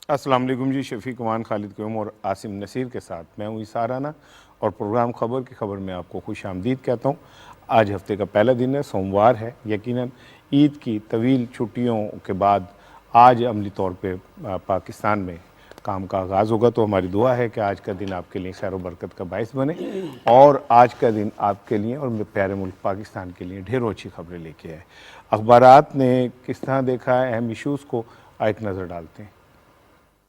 अस्सलाम वालेकुम जी। शफीक अमान, खालिद क़यूम और आसिम नसीर के साथ मैं हूँ इसार राना और प्रोग्राम ख़बर की खबर में आपको खुश आमदीद कहता हूँ। आज हफ्ते का पहला दिन है, सोमवार है। यकीनन ईद की तवील छुट्टियों के बाद आज अमली तौर पे पाकिस्तान में काम का आगाज़ होगा। तो हमारी दुआ है कि आज का दिन आपके लिए खैर बरकत का बायस बने और आज का दिन आपके लिए और मेरे प्यारे मुल्क पाकिस्तान के लिए ढेरों अच्छी खबरें लेके आए। अखबारात ने किस तरह देखा है, अहम इशूज़ को एक नज़र डालते हैं।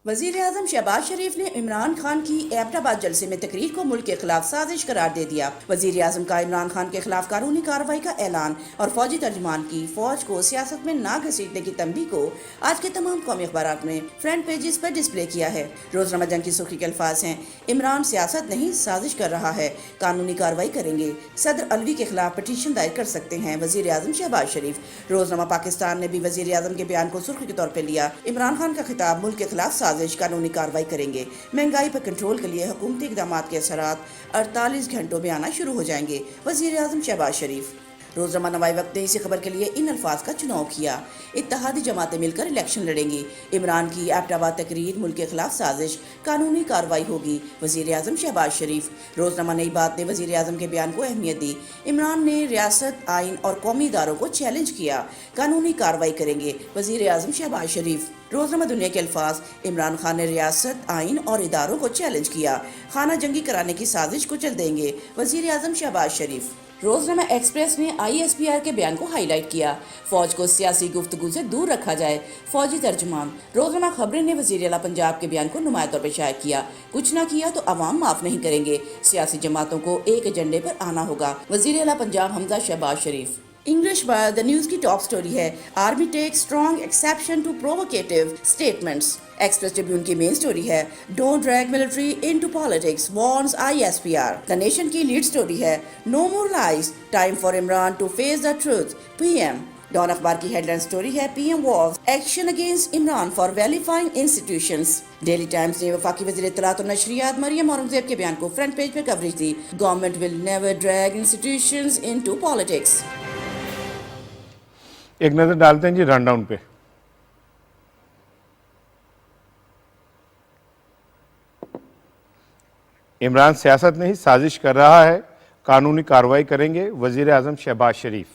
वजीर आजम शहबाज शरीफ ने इमरान खान की एबटाबाद जलसे में तकरीर को मुल्क के खिलाफ साजिश करार दे दिया। वजीर आजम का इमरान खान के खिलाफ कानूनी कार्रवाई का ऐलान और फौजी तर्जमान की फौज को सियासत में ना घसीटने की तंबीह को आज के तमाम कौमी अखबार में फ्रंट पेजेस पर डिस्प्ले किया है। रोजनामा जंग की सुर्खी के अल्फाज हैं, इमरान सियासत नहीं साजिश कर रहा है, कानूनी कार्रवाई करेंगे, सदर अलवी के खिलाफ पटिशन दायर कर सकते हैं वजीर आजम शहबाज शरीफ। रोजनामा पाकिस्तान ने भी वजीर आजम के बयान को सुर्खी के तौर पर लिया। इमरान खान का खिताब, मुल्क के खिलाफ कानूनी कार्रवाई करेंगे, महंगाई पर कंट्रोल के लिए हुकूमती इक़दाम के असरात 48 घंटों में आना शुरू हो जाएंगे, वज़ीर आज़म शहबाज शरीफ। रोजनामा नवाई वक्त ने इसी खबर के लिए इन अल्फाज का चुनाव किया, इत्तेहादी जमातें मिलकर इलेक्शन लड़ेंगी, इमरान की एबटाबाद तकरीर, मुल्क के खिलाफ साजिश, कानूनी कार्रवाई होगी, वज़ीर आज़म शहबाज शरीफ। रोजनामा नई बात ने वज़ीर आज़म के बयान को अहमियत दी। इमरान ने रियासत, आइन और कौमी इदारों को चैलेंज किया, कानूनी कार्रवाई करेंगे, वज़ीर आज़म शहबाज शरीफ। रोजनामा दुनिया के अल्फाज, इमरान खान ने रियासत, आइन और इदारों को चैलेंज किया, खाना जंगी कराने की साजिश को चल देंगे, वज़ीर आज़म शहबाज शरीफ। रोजनामा एक्सप्रेस ने ISPR के बयान को हाईलाइट किया, फौज को सियासी गुफ्तगू से दूर रखा जाए, फौजी तर्जुमान। रोजनामा खबरें ने वज़ीर आला पंजाब के बयान को नुमाया तौर पर शाया किया, कुछ ना किया तो अवाम माफ नहीं करेंगे, सियासी जमातों को एक एजेंडे पर आना होगा, वज़ीर आला Punjab Hamza Shahbaz Sharif. English by the news की टॉप स्टोरी है, army take strong exception to provocative statements. Express Tribune की मेन स्टोरी है, don't drag military into politics warns ISPR। The Nation की लीड स्टोरी है, no more lies, time for Imran to face the truth, PM। Dawn अखबार की headline story है, PM warns action against Imran for vilifying institutions. Daily Times ने वफाकी वज़ीर इत्तलात और नशरियात मरियम औरंगज़ेब के बयान को फ्रंट पेज पर coverage the, government will never drag institutions into politics. एक नज़र डालते हैं जी रनडाउन पे। इमरान सियासत नहीं साजिश कर रहा है, कानूनी कार्रवाई करेंगे, वजीर आजम शहबाज शरीफ।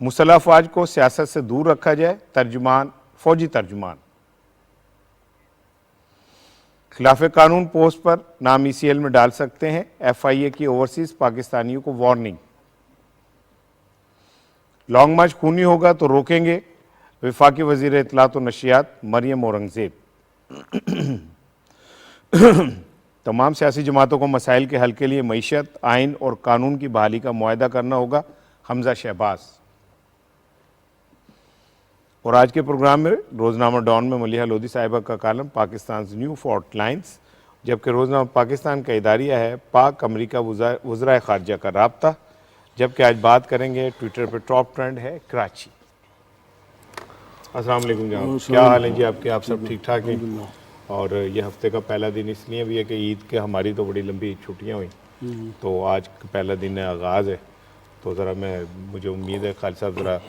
मुसल्लह अफवाज को सियासत से दूर रखा जाए, तर्जुमान, फौजी तर्जुमान। खिलाफ कानून पोस्ट पर नाम ECL में डाल सकते हैं, FIA की ओवरसीज पाकिस्तानियों को वार्निंग। लॉन्ग मार्च खूनी होगा तो रोकेंगे, वफाकी वजीर इत्तलात और नशियात मरियम औरंगज़ेब। तमाम सियासी जमातों को मसाइल के हल के लिए मईशत, आइन और कानून की बहाली का मुआहदा करना होगा, हमजा शहबाज। और आज के प्रोग्राम में रोजनामा डॉन में मलिहा लोधी साहिबा का कालम, पाकिस्तान न्यू फॉल्ट लाइन्स, जबकि रोजनामा पाकिस्तान का इदारिया है, पाक अमरीका वज़राए खारजा का राब्ता। जबकि आज बात करेंगे, ट्विटर पर टॉप ट्रेंड है कराची। अस्सलाम वालेकुम जनाब, क्या हाल है जी आपके? आप सब ठीक ठाक हैं? और ये हफ्ते का पहला दिन इसलिए भी है कि ईद के हमारी तो बड़ी लंबी छुट्टियां हुई, तो आज पहला दिन है, आगाज़ है। तो ज़रा मुझे उम्मीद है खालिद साहब ज़रा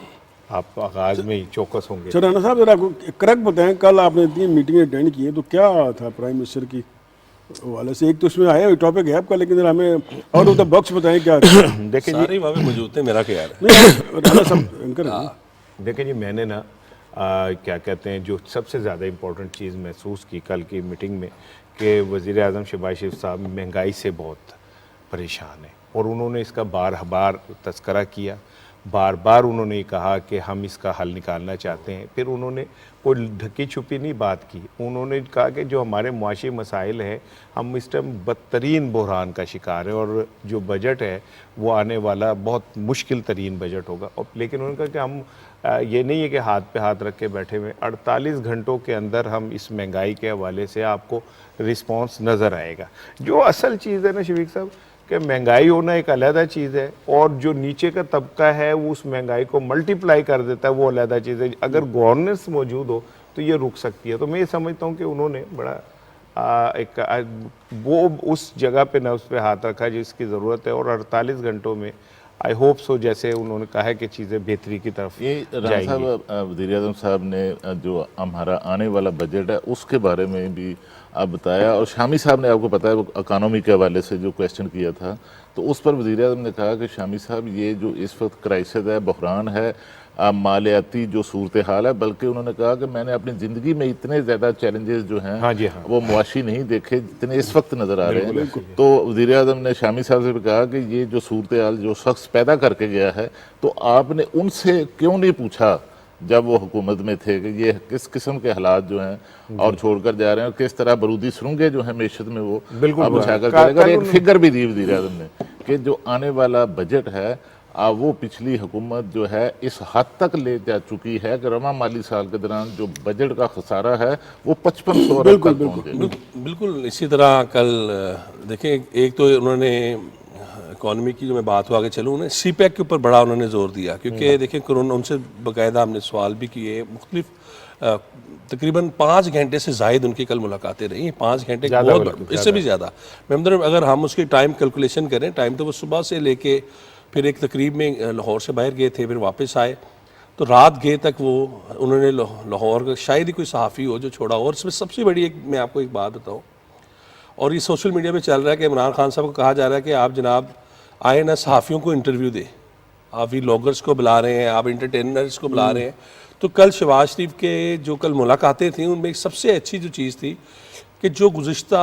आप आगाज़ में ही चौकस होंगे। सर राना साहब, ज़रा करक बताएं, कल आपने इतनी मीटिंग अटेंड की है तो क्या था प्राइम मिनिस्टर की वाले से? एक तो उसमें आया टॉपिक है आपका, लेकिन जरा हमें आउट ऑफ द बॉक्स बताएं क्या। देखें जी, सारे वहाँ पे मौजूद थे, मेरा क्या यार राना साहब एंकर। देखें जी, मैंने ना क्या कहते हैं, जो सबसे ज़्यादा इम्पोर्टेंट चीज़ महसूस की कल की मीटिंग में कि वज़ीर आज़म शहबाज शरीफ साहब महंगाई से बहुत परेशान हैं और उन्होंने इसका बार बार तज़किरा किया, बार बार उन्होंने कहा कि हम इसका हल निकालना चाहते हैं। फिर उन्होंने कोई ढकी छुपी नहीं बात की, उन्होंने कहा कि जो हमारे मुआशी मसाइल हैं, हम इस टाइम बदतरीन बहरान का शिकार है और जो बजट है वो आने वाला बहुत मुश्किल तरीन बजट होगा। और लेकिन उन्होंने कहा कि हम ये नहीं है कि हाथ पे हाथ रख के बैठे हुए, 48 घंटों के अंदर हम इस महंगाई के हवाले से आपको रिस्पॉन्स नज़र आएगा। जो असल चीज़ है ना शफीक साहब, कि महंगाई होना एक अलहदा चीज़ है और जो नीचे का तबका है वो उस महंगाई को मल्टीप्लाई कर देता है, वो अलहदा चीज़ है। अगर गवर्नेंस मौजूद हो तो ये रुक सकती है। तो मैं ये समझता हूँ कि उन्होंने बड़ा वो उस जगह पे न उस पर हाथ रखा जिसकी ज़रूरत है और 48 घंटों में आई होप सो, जैसे उन्होंने कहा है कि चीज़ें बेहतरी की तरफ ये राना जाएंगी। साहब, वज़ीर आज़म साहब ने जो हमारा आने वाला बजट है उसके बारे में भी आप बताया, और शामी साहब ने, आपको पता है, वो इकानमी के हवाले से जो क्वेश्चन किया था, तो उस पर वज़ीर आज़म ने कहा कि शामी साहब ये जो इस वक्त क्राइसिस है, बहरान है, मालियाती जो सूरत हाल है, बल्कि उन्होंने कहा कि मैंने अपनी ज़िंदगी में इतने ज़्यादा चैलेंजेस जो हैं हाँ जी, हाँ। वो मुआशी नहीं देखे जितने इस वक्त नज़र आ रहे हैं। तो वज़ीर आज़म ने शामी साहब से भी कहा कि ये जो सूरत हाल जो शख्स पैदा करके गया है, तो आपने उनसे क्यों नहीं पूछा जब वो हुकूमत में थे कि ये किस किस्म के हालात जो हैं और छोड़कर जा रहे हैं, और किस तरह बरूदी सुरंगें जो हैं मैशत में वो बिल्कुल अब उछाकर कल चलेगा। और एक उन्होंने- फिगर भी दी वज़ीर आज़म ने कि जो आने वाला बजट है वो पिछली हुकूमत जो है इस हद तक ले जा चुकी है कि रवा माली साल के दौरान जो बजट का खसारा है वो 5500 अरब तक पहुंच गया। बिल्कुल इसी तरह कल देखें, एक तो उन्होंने इकॉनमी की जो मैं बात हो आगे चलूँ, उन्हें सी पैक के ऊपर बड़ा उन्होंने जोर दिया, क्योंकि देखें कोरोना, उनसे बाकायदा हमने सवाल भी किए, मुख्तलिफ तकरीबन 5 घंटे से जायद उनकी कल मुलाकातें रही। 5 घंटे ज़्यादा बहुत बिल्कुल, इससे भी ज़्यादा मतलब अगर हम उसकी टाइम कैलकुलेशन करें, टाइम तो वो सुबह से लेके फिर एक तकरीब में लाहौर से बाहर गए थे, फिर वापस आए, तो रात गए तक वो उन्होंने लाहौर का शायद ही कोई सहाफ़ी हो जो छोड़ा। और इसमें सबसे बड़ी एक मैं आपको एक बात बताऊँ, और ये सोशल मीडिया पे चल रहा है कि इमरान खान साहब को कहा जा रहा है कि आप जनाब आए ना सहाफ़ियों को इंटरव्यू दें, आप व्लॉगर्स को बुला रहे हैं, आप इंटरटेनर्स को बुला रहे हैं। तो कल शहबाज शरीफ के जो कल मुलाकातें थी उनमें एक सबसे अच्छी जो चीज़ थी कि जो गुज़िश्ता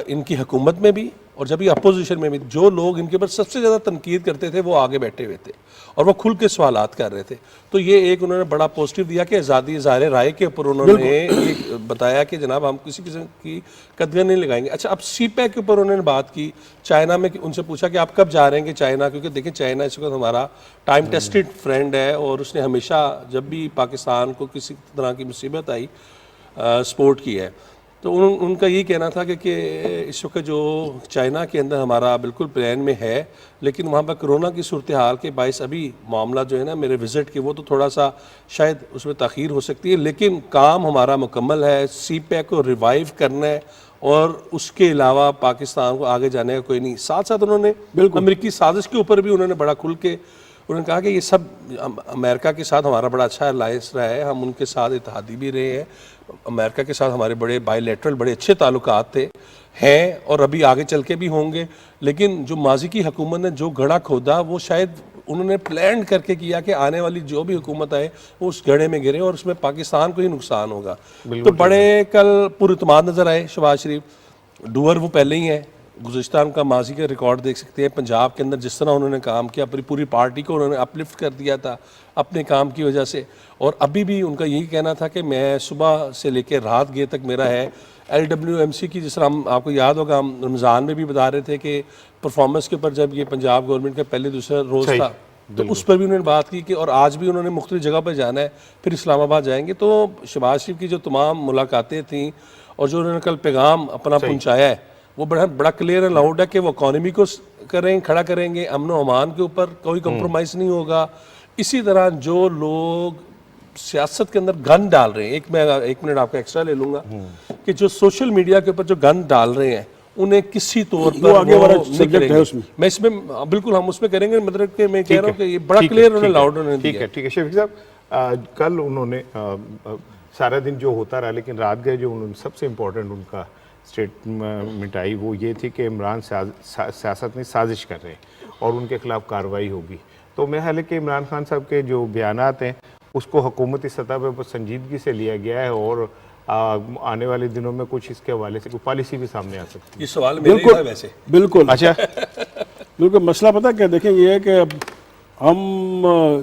इनकी हुकूमत में भी और जब ये अपोजिशन में भी जो लोग इनके ऊपर सबसे ज़्यादा तनकीद करते थे वो आगे बैठे हुए थे और वो खुल के सवालात कर रहे थे। तो ये एक उन्होंने बड़ा पॉजिटिव दिया कि आज़ादी ज़ाहिर राय के ऊपर उन्होंने ये बताया कि जनाब हम किसी किस्म की कदर नहीं लगाएंगे। अच्छा, अब सी पैक के ऊपर उन्होंने बात की, चाइना में उनसे पूछा कि आप कब जा रहे हैं चाइना, क्योंकि देखिए चाइना इस वक्त हमारा टाइम टेस्टेड फ्रेंड है और उसने हमेशा जब भी पाकिस्तान को किसी तरह की मुसीबत आई सपोर्ट की है। तो उनका यही कहना था कि इस वक्त जो चाइना के अंदर हमारा बिल्कुल प्लान में है, लेकिन वहाँ पर कोरोना की सूरत हाल के बायस अभी मामला जो है ना मेरे विज़िट के, वो तो थोड़ा सा शायद उसमें ताख़ीर हो सकती है, लेकिन काम हमारा मुकम्मल है। सी पैक को रिवाइव करना है और उसके अलावा पाकिस्तान को आगे जाने का कोई नहीं। साथ साथ उन्होंने अमेरिकी साजिश के ऊपर भी उन्होंने बड़ा खुल के उन्होंने कहा कि ये सब अमेरिका के साथ हमारा बड़ा अच्छा अलायंस रहा है, हम उनके साथ इत्तेहादी भी रहे हैं, अमेरिका के साथ हमारे बड़े बायलैटरल बड़े अच्छे ताल्लुकात थे हैं और अभी आगे चल के भी होंगे। लेकिन जो माजी की हुकूमत ने जो गड़ा खोदा वो शायद उन्होंने प्लान करके किया कि आने वाली जो भी हुकूमत आए वो उस गड्ढे में गिरे और उसमें पाकिस्तान को ही नुकसान होगा। तो बड़े कल पुरइत्माद नज़र आए शहबाज शरीफ, डूअर वो पहले ही है, गुज़िश्तान का माजी का रिकॉर्ड देख सकते हैं। पंजाब के अंदर जिस तरह उन्होंने काम किया, अपनी पूरी पार्टी को उन्होंने अपलिफ्ट कर दिया था अपने काम की वजह से। और अभी भी उनका यही कहना था कि मैं सुबह से लेकर रात गए तक मेरा है। LWMC की जिस तरह हम आपको याद होगा, हम रमज़ान में भी बता रहे थे कि परफॉर्मेंस के ऊपर जब ये पंजाब गवर्नमेंट का पहले दूसरा रोज़ था तो उस पर भी उन्होंने बात की कि और आज भी उन्होंने मुख्तलिफ जगह पर जाना है, फिर इस्लामाबाद जाएंगे। तो शहबाज शरीफ की जो तमाम मुलाकातें थी और जो उन्होंने कल पैगाम अपना पहुँचाया है वो बड़ा क्लियर एंड लाउड है कि वो इकॉनमी को खड़ा करेंगे, अमन व अमान के ऊपर कोई कंप्रोमाइज़ नहीं होगा। इसी तरह जो लोग सियासत के अंदर गन डाल रहे हैं, एक मिनट आपका एक्स्ट्रा ले लूँगा, कि जो सोशल मीडिया के ऊपर जो गन डाल रहे हैं उन्हें किसी तौर पर आगे वाला नहीं सब्जेक्ट है करेंगे। उसमें। मैं इसमें बिल्कुल हम उसमें करेंगे, मतलब कि मैं कह रहा हूँ कि ये बड़ा क्लियर उन्होंने लाउड उन्होंने ठीक दिया। है, ठीक है शफीक साहब, कल उन्होंने सारा दिन जो होता रहा, लेकिन रात गए जो उन्होंने सबसे इम्पोर्टेंट उनका स्टेटमेंट आई वो ये थी कि इमरान सियासत में साजिश कर रहे हैं और उनके खिलाफ कार्रवाई होगी। तो मैं हाल कि इमरान खान साहब के जो बयानात हैं उसको हुकूमती सतह पर संजीदगी से लिया गया है और आने वाले दिनों में कुछ इसके हवाले से कोई पॉलिसी भी सामने आ सकती है। ये सवाल मेरे लिए था वैसे। बिल्कुल अच्छा, बिल्कुल मसला पता क्या देखें, ये है कि अब हम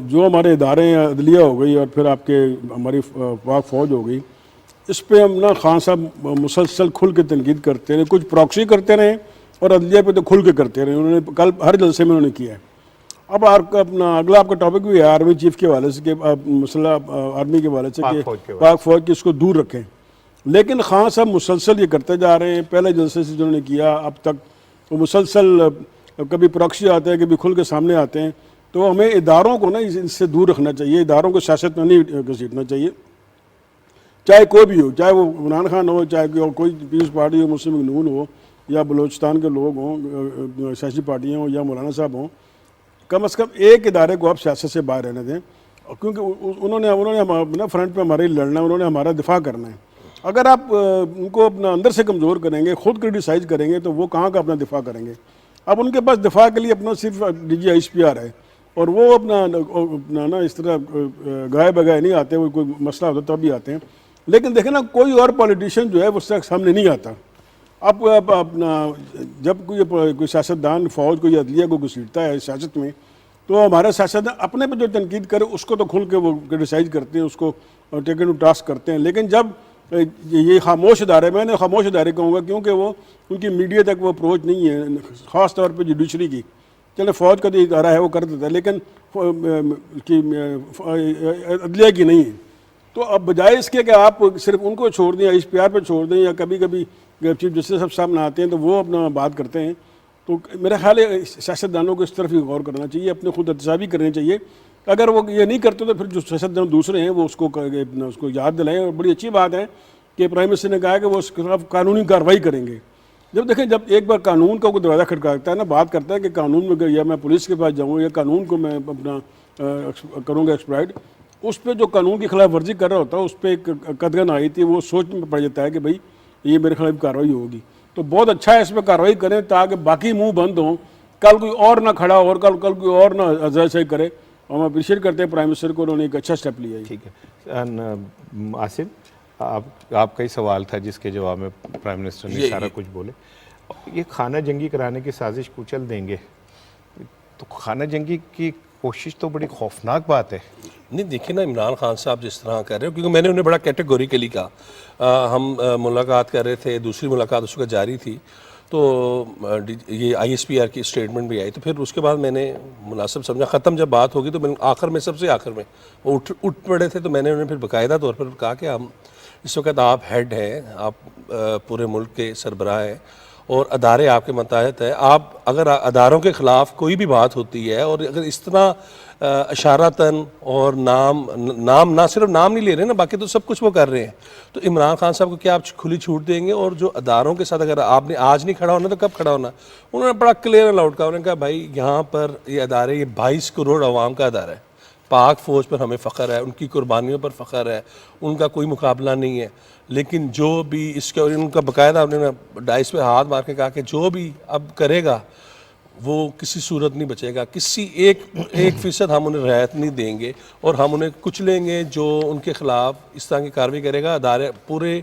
जो हमारे इदारे हैं, अदलिया हो गई और फिर आपके हमारी पाक फौज हो गई, इस पे हम ना खान साहब मुसलसल खुल के तनकीद करते रहे, कुछ प्रॉक्सी करते रहे और अदलिया पे तो खुल के करते रहे। उन्होंने कल हर जलसे में उन्होंने किया है। अब अपना अगला आपका टॉपिक भी है आर्मी चीफ के हवाले से, मसला आर्मी के हवाले से कि पाक फौज की इसको दूर रखें। लेकिन खान साहब मुसलसल ये करते जा रहे हैं, पहले जलसे से जिन्होंने किया अब तक वो मुसलसल कभी प्रॉक्सी आते हैं, कभी खुल के सामने आते हैं। तो हमें इदारों को ना इससे दूर रखना चाहिए, इदारों को सियासत में नहीं घसीटना चाहिए, चाहे कोई भी हो, चाहे वो इमरान खान हो, चाहे कोई पीपल्स पार्टी हो, मुस्लिम नून हो, या बलोचिस्तान के लोग हों, सियासी पार्टियाँ हों, या मौलाना साहब हों। कम से कम एक इदारे को आप सियासत से बाहर रहने दें, क्योंकि उन्होंने उन्होंने फ्रंट पे हमारे लड़ना है, उन्होंने हमारा दिफा करना है। अगर आप उनको अपना अंदर से कमज़ोर करेंगे, खुद क्रिटिसाइज करेंगे, तो वो कहाँ का अपना दिफा करेंगे। अब उनके पास दिफा के लिए अपना सिर्फ DG ISPR है, और वो अपना ना इस तरह गाय बगाए नहीं आते, वो कोई मसला होता तब भी आते हैं। लेकिन देखें ना, कोई और पॉलिटिशियन जो है वो सामने नहीं आता। अब अपना जब कोई सियासतदान फौज को या अदलिया को घसीटता है सियासत में, तो हमारे सियासतदान अपने पे जो तनकीद करे उसको तो खुल के वो क्रिटिसाइज करते हैं, उसको टेकन टू टास्क करते हैं। लेकिन जब ये खामोश इदारे, मैंने खामोश इदारे कहूँगा क्योंकि वो उनकी मीडिया तक वो अप्रोच नहीं है, ख़ास तौर पर जुडिशरी की। चले फौज का जो इदारा है वो कर देता है, लेकिन अदलिया की नहीं है। तो अब बजाय इसके कि आप सिर्फ उनको छोड़ दें, ISPR पर छोड़ दें, या कभी कभी चीफ जस्टिस सब सामने आते हैं तो वो अपना बात करते हैं, तो मेरा ख्याल है सियासतदानों को इस तरफ ही गौर करना चाहिए, अपने खुद एहतसाबी करनी चाहिए। अगर वो ये नहीं करते तो फिर जो सियासतदान दूसरे हैं वो उसको याद दिलाएं। और बड़ी अच्छी बात है कि प्राइम मिनिस्टर ने कहा है कि वो उसके खिलाफ कानूनी कार्रवाई करेंगे। जब देखें, जब एक बार कानून का कोई दरवाज़ा खटखटाता है ना, बात करता है कि कानून में या मैं पुलिस के पास जाऊँ या कानून को मैं अपना करूँगा एक्सप्लॉइट, उस पर जो कानून की खिलाफ वर्जी कर रहा होता है उस पर एक कदगन आई थी, वो सोच में पड़ जाता है कि भाई ये मेरे खिलाफ कार्रवाई होगी। तो बहुत अच्छा है, इस पर कार्रवाई करें ताकि बाकी मुंह बंद हों, कल कोई और ना खड़ा और कल कोई और ना अजय करे। और हम अप्रिशिएट करते हैं प्राइम मिनिस्टर को, उन्होंने एक अच्छा स्टेप लिया है। ठीक है आसिफ, आपका ही सवाल था जिसके जवाब में प्राइम मिनिस्टर ने सारा कुछ बोले। ये खाना जंगी कराने की साजिश कुचल देंगे, तो खाना जंगी की कोशिश तो बड़ी खौफनाक बात है। नहीं देखिए ना, इमरान खान साहब जिस तरह कह रहे हो, क्योंकि मैंने उन्हें बड़ा कैटेगोरिकली कहा, हम मुलाकात कर रहे थे, दूसरी मुलाकात उसका जारी थी, तो ये ISPR की स्टेटमेंट भी आई, तो फिर उसके बाद मैंने मुनासिब समझा, ख़त्म जब बात होगी तो मैंने आखिर में, सबसे आखिर में वो उठ पड़े थे, तो मैंने उन्हें फिर बाकायदा तौर पर कहा कि हम इस वक्त आप हेड हैं, आप पूरे मुल्क के सरबराह हैं और अदारे आपके मतहत है। आप अगर अदारों के ख़िलाफ़ कोई भी बात होती है और अगर इस तरह इशारतन और नाम ना सिर्फ नाम नहीं ले रहे ना, बाकी तो सब कुछ वो कर रहे हैं, तो इमरान खान साहब को क्या आप खुली छूट देंगे? और जो अदारों के साथ अगर आपने आज नहीं खड़ा होना तो कब खड़ा होना? उन्होंने बड़ा क्लियर अलाउड कहा, उन्होंने कहा भाई यहाँ पर ये अदारे, ये 22 करोड़ अवाम का अदारा है, पाक फ़ौज पर हमें फ़ख्र है, उनकी कुर्बानियों पर फ़ख्र है, उनका कोई मुकाबला नहीं है। लेकिन जो भी इसके, उनका बाकायदा उन्होंने डाइस पे हाथ मार के कहा कि जो भी अब करेगा वो किसी सूरत नहीं बचेगा, किसी एक फ़ीसद हम उन्हें रियायत नहीं देंगे और हम उन्हें कुचलेंगे जो उनके ख़िलाफ़ इस तरह की कार्रवाई करेगा। अदारे पूरे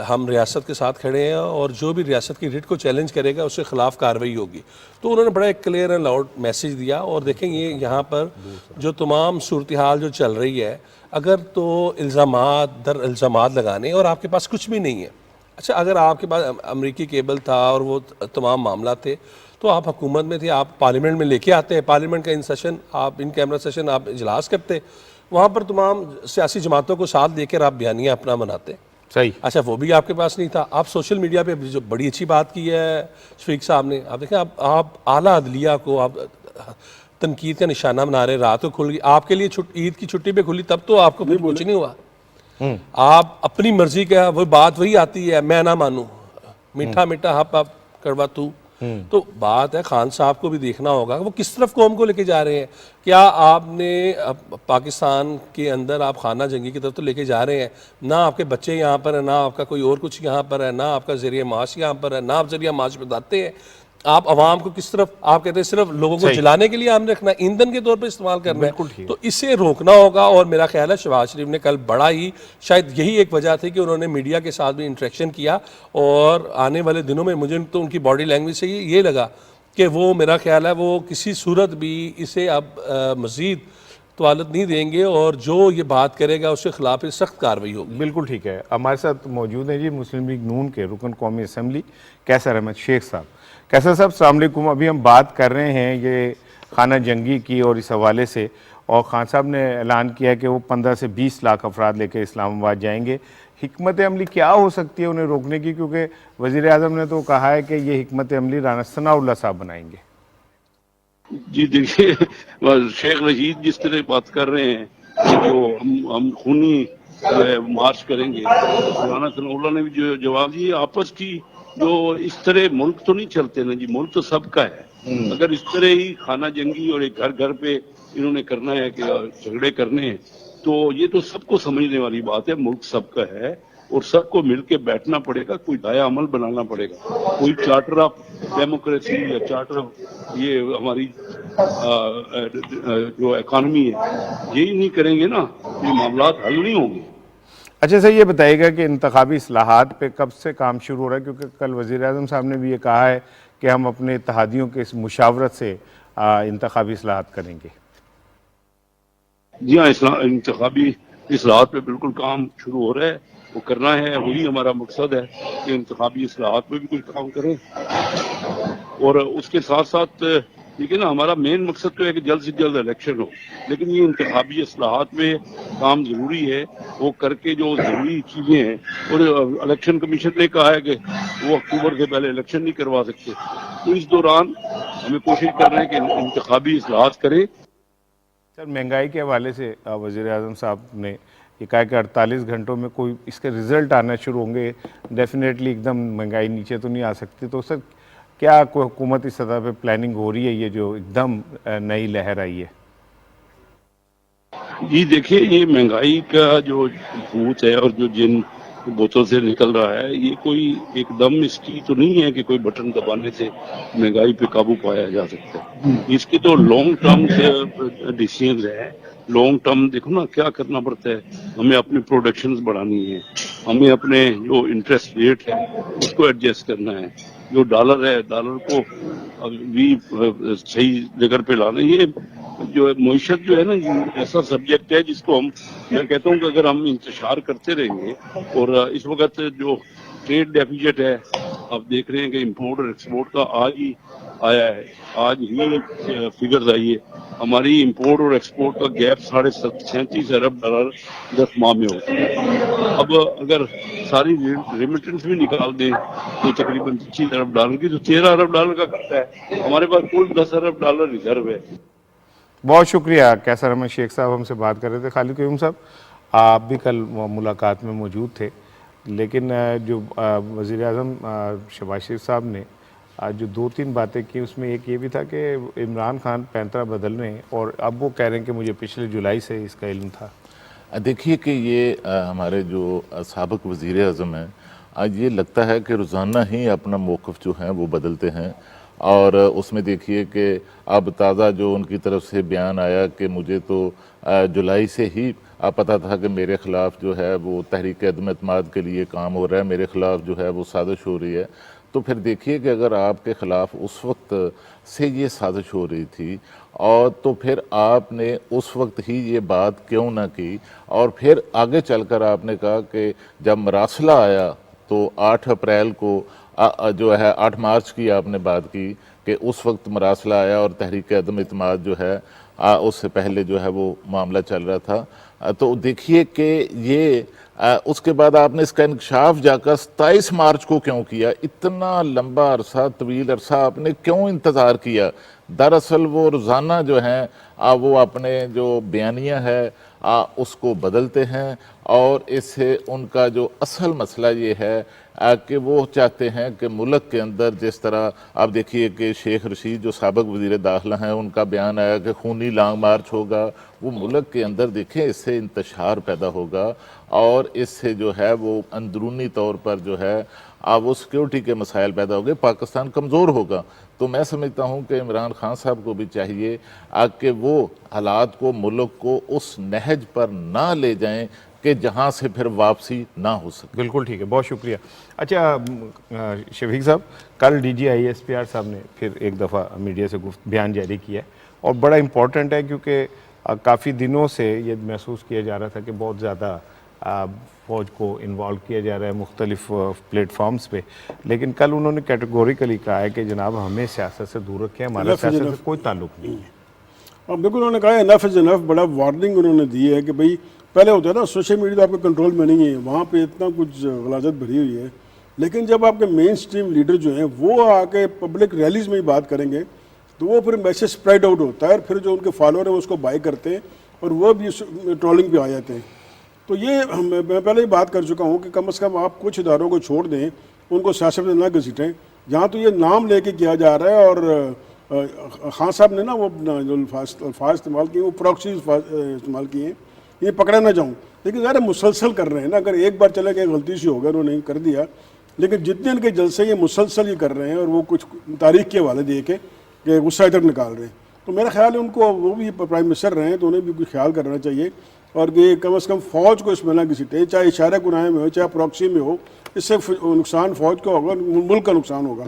हम रियासत के साथ खड़े हैं और जो भी रियासत की रिट को चैलेंज करेगा उसके ख़िलाफ़ कार्रवाई होगी। तो उन्होंने बड़ा एक क्लियर एंड लाउड मैसेज दिया। और देखें ये यहाँ पर जो तमाम सूरत हाल जो चल रही है, अगर तो इल्ज़ामात दर इल्ज़ामात लगाने और आपके पास कुछ भी नहीं है, अच्छा अगर आपके पास अमरीकी केबल था और वो तमाम मामला थे तो आप हुकूमत में थे, आप पार्लियामेंट में लेके आते हैं, पार्लियामेंट का इन सेशन, आप इन कैमरा सेशन आप इजलास करते, वहाँ पर तमाम सियासी जमातों को साथ लेकर आप बयानिया अपना बनाते। सही, अच्छा वो भी आपके पास नहीं था। आप सोशल मीडिया पे जो बड़ी अच्छी बात की है शफीक साहब ने, आप देखें आप आला अदलिया को आप तनकीद का निशाना बना रहे। रात को खुल गई आपके लिए, ईद की छुट्टी पे खुली, तब तो आपको फिर कुछ नहीं हुआ। आप अपनी मर्जी का, वो बात वही आती है, मैं ना मानूं, मीठा मीठा हप हप कड़वा तू। तो बात है खान साहब को भी देखना होगा वो किस तरफ कौम को लेके जा रहे हैं। क्या आपने पाकिस्तान के अंदर आप खाना जंगी की तरफ तो लेके जा रहे हैं, ना आपके बच्चे यहाँ पर है, ना आपका कोई और कुछ यहाँ पर है, ना आपका जरिया माश यहाँ पर है, ना आप जरिया माश बताते हैं। आप अवाम को किस तरफ, आप कहते हैं सिर्फ लोगों को जलाने के लिए हमने रखना, ईंधन के तौर पर इस्तेमाल करना है, तो इसे रोकना होगा। और मेरा ख्याल है शहबाज शरीफ ने कल बड़ा ही, शायद यही एक वजह थी कि उन्होंने मीडिया के साथ भी इंटरेक्शन किया और आने वाले दिनों में मुझे तो उनकी बॉडी लैंग्वेज से ये लगा कि वो, मेरा ख्याल है वो किसी सूरत भी इसे अब मज़ीद तवालत नहीं देंगे और जो ये बात करेगा उसके खिलाफ सख्त कार्रवाई होगी। बिल्कुल ठीक है। हमारे साथ मौजूद हैं जी मुस्लिम लीग नून के रुकन कौमी असम्बली कैसर अहमद शेख साहब। कैसर साहब अस्सलाम वालेकुम। अभी हम बात कर रहे हैं ये खाना जंगी की और इस हवाले से, और खान साहब ने ऐलान किया कि वो 15 से 20 लाख अफराद लेकर इस्लामाबाद जाएंगे। हिकमत अमली क्या हो सकती है उन्हें रोकने की, क्योंकि वज़ीर आज़म ने तो कहा है कि ये हिकमत अमली राना सनाउल्लाह साहब बनाएंगे। जी देखिए, शेख रशीद जिस तरह बात कर रहे हैं कि जो हम खूनी मार्च करेंगे, राना सनाउल्लाह ने भी जो जवाब दिए, आपस की जो इस तरह मुल्क तो नहीं चलते ना जी, मुल्क तो सबका है। अगर इस तरह ही खाना जंगी और एक घर घर पे इन्होंने करना है कि झगड़े करने हैं, तो ये तो सबको समझने वाली बात है, मुल्क सबका है और सबको मिलके बैठना पड़ेगा, कोई दाया अमल बनाना पड़ेगा, कोई चार्टर ऑफ डेमोक्रेसी या चार्टर ऑफ ये हमारी जो इकॉनमी है, यही नहीं करेंगे ना, ये मामलात हल नहीं होंगे। अच्छा सर, ये बताइएगा कि इंतखाबी इस्लाहात पे कब से काम शुरू हो रहा है, क्योंकि कल वज़ीर आज़म साहब ने भी ये कहा है कि हम अपने इत्तेहादियों के इस मुशावरत से इंतखाबी इस्लाहात करेंगे। जी हाँ, इंतखाबी इस्लाहात पे बिल्कुल काम शुरू हो रहा है, वो करना है, वही हमारा मकसद है कि इंतखाबी इस्लाहात पे भी कुछ काम करें। और उसके साथ साथ देखिए ना, हमारा मेन मकसद तो है कि जल्द से जल्द इलेक्शन हो, लेकिन ये इंतखाबी इस्लाहात में काम जरूरी है, वो करके जो जरूरी चीजें हैं, और इलेक्शन कमीशन ने कहा है कि वो अक्टूबर से पहले इलेक्शन नहीं करवा सकते, तो इस दौरान हमें कोशिश कर रहे हैं कि इंतखाबी इस्लाहात करें। सर, महंगाई के हवाले से वज़ीर आज़म साहब ने ये कहा कि 48 घंटों में कोई इसके रिजल्ट आना शुरू होंगे, डेफिनेटली एकदम महंगाई नीचे तो नहीं आ सकती, तो सर क्या कोई हुकूमती सतह पे प्लानिंग हो रही है ये जो एकदम नई लहर आई है? जी देखिए, ये महंगाई का जो भूत है और जो जिन बोतल से निकल रहा है, ये कोई एकदम इसकी तो नहीं है कि कोई बटन दबाने से महंगाई पे काबू पाया जा सकता है। इसके तो लॉन्ग टर्म डिसीजन है, लॉन्ग टर्म देखो ना क्या करना पड़ता है, हमें अपनी प्रोडक्शन बढ़ानी है, हमें अपने जो इंटरेस्ट रेट है उसको एडजस्ट करना है, जो डॉलर है डॉलर को भी सही जगह पे लाना। ये जो मईशत जो है ना, ये ऐसा सब्जेक्ट है जिसको मैं कहता हूँ कि अगर हम इंतजार करते रहेंगे, और इस वक्त जो ट्रेड डेफिसिट है, आप देख रहे हैं कि इंपोर्ट और एक्सपोर्ट का आज ही आया है, आज ही फिगर्स आई है, हमारी इंपोर्ट और एक्सपोर्ट का गैप 37 अरब डॉलर 10 माह में होता है। अब अगर सारी रेमिटेंस भी निकाल दें तो तकरीबन 25 अरब डॉलर की, तो 13 अरब डॉलर का घाटा है, हमारे पास कुल 10 अरब डॉलर रिजर्व है। बहुत शुक्रिया। कैसर अहमद शेख साहब हमसे बात कर रहे थे। खालिद क़य्यूम साहब, आप भी कल मुलाकात में मौजूद थे, लेकिन जो वज़ीर आज़म शहबाज शरीफ साहब ने जो 2-3 बातें की, उसमें एक ये भी था कि इमरान खान पैंतरा बदल रहे हैं, और अब वो कह रहे हैं कि मुझे पिछले जुलाई से इसका इल्म था। देखिए कि ये हमारे जो साबिक़ वज़ीर आज़म हैं, आज ये लगता है कि रोज़ाना ही अपना मौक़िफ़ जो है वो बदलते हैं, और उसमें देखिए कि अब ताज़ा जो उनकी तरफ से बयान आया कि मुझे तो जुलाई से ही पता था कि मेरे ख़िलाफ़ जो है वो तहरीक अदम एतमाद के लिए काम हो रहा है, मेरे ख़िलाफ़ जो है वो साजिश हो रही है। तो फिर देखिए कि अगर आपके ख़िलाफ़ उस वक्त से ये साजिश हो रही थी, और तो फिर आपने उस वक्त ही ये बात क्यों ना की, और फिर आगे चलकर आपने कहा कि जब मरासला आया तो 8 अप्रैल को जो है 8 मार्च की आपने बात की कि उस वक्त मरासला आया और तहरीक अदम एतमाद जो है उससे पहले जो है वो मामला चल रहा था। तो देखिए कि ये उसके बाद आपने इसका इंकशाफ जाकर 27 मार्च को क्यों किया, इतना लंबा अरसा, तवील अरसा आपने क्यों इंतज़ार किया? दरअसल वो रोज़ाना जो हैं वो अपने जो बयानिया है उसको बदलते हैं, और इससे उनका जो असल मसला ये है कि वो चाहते हैं कि मुल्क के अंदर जिस तरह आप देखिए कि शेख रशीद जो साबिक़ वज़ीर दाखिला हैं, उनका बयान आया कि खूनी लॉन्ग मार्च होगा, वो मुल्क के अंदर देखें इससे इंतशार पैदा होगा, और इससे जो है वो अंदरूनी तौर पर जो है वो सिक्योरिटी के मसाइल पैदा होंगे, पाकिस्तान कमज़ोर होगा। तो मैं समझता हूँ कि इमरान खान साहब को भी चाहिए कि वो हालात को, मुल्क को उस नहज पर ना ले जाएं कि जहाँ से फिर वापसी ना हो सके। बिल्कुल ठीक है, बहुत शुक्रिया। अच्छा शफीक साहब, कल DGISPR साहब ने फिर एक दफ़ा मीडिया से बयान जारी किया है, और बड़ा इम्पोर्टेंट है क्योंकि काफ़ी दिनों से ये महसूस किया जा रहा था कि बहुत ज़्यादा फ़ौज को इन्वॉल्व किया जा रहा है मुख्तलिफ प्लेटफॉर्म्स पे, लेकिन कल उन्होंने कैटेगोरिकली कहा है कि जनाब हमें सियासत से दूर रखें, हमारा सियासत से कोई ताल्लुक नहीं है। हाँ बिल्कुल, उन्होंने कहा इनफ इज़ इनफ, बड़ा वार्निंग उन्होंने दी है कि भाई पहले होता है ना सोशल मीडिया तो आपके कंट्रोल में नहीं है, वहाँ पे इतना कुछ गलाजत भरी हुई है, लेकिन जब आपके मेन स्ट्रीम लीडर जो हैं वो आके पब्लिक रैलीज़ में ही बात करेंगे तो वो फिर मैसेज स्प्रेड आउट होता है, और फिर जो उनके फॉलोअर हैं उसको बाय करते हैं और वो भी ट्रोलिंग पे आ जाते हैं। तो ये मैं पहले ही बात कर चुका हूँ कि कम से कम आप कुछ इदारों को छोड़ दें, उनको सियासत में ना घसीटें। यहाँ तो ये नाम लेके किया जा रहा है, और खान साहब ने ना वो अपना जो अल्फाज इस्तेमाल किए वो प्रॉक्सी इस्तेमाल किए हैं, ये पकड़ा ना जाऊँ, लेकिन ज़रा मुसलसल कर रहे हैं ना, अगर एक बार चले गए गलती से हो गया उन्होंने कर दिया, लेकिन जितने इनके जलसे ये मुसलसल ही कर रहे हैं और वो कुछ तारीख के हवाले दे के कि गुस्सा इधर निकाल रहे हैं, तो मेरा ख्याल है उनको, वो भी प्राइम मिनिस्टर रहे हैं तो उन्हें भी कुछ ख्याल करना चाहिए और ये कम से कम फ़ौज को इसमें ना घसीटे, चाहे इशारा गुनाह में हो चाहे प्रॉक्सी में हो, इससे नुकसान फ़ौज का होगा, मुल्क का नुकसान होगा।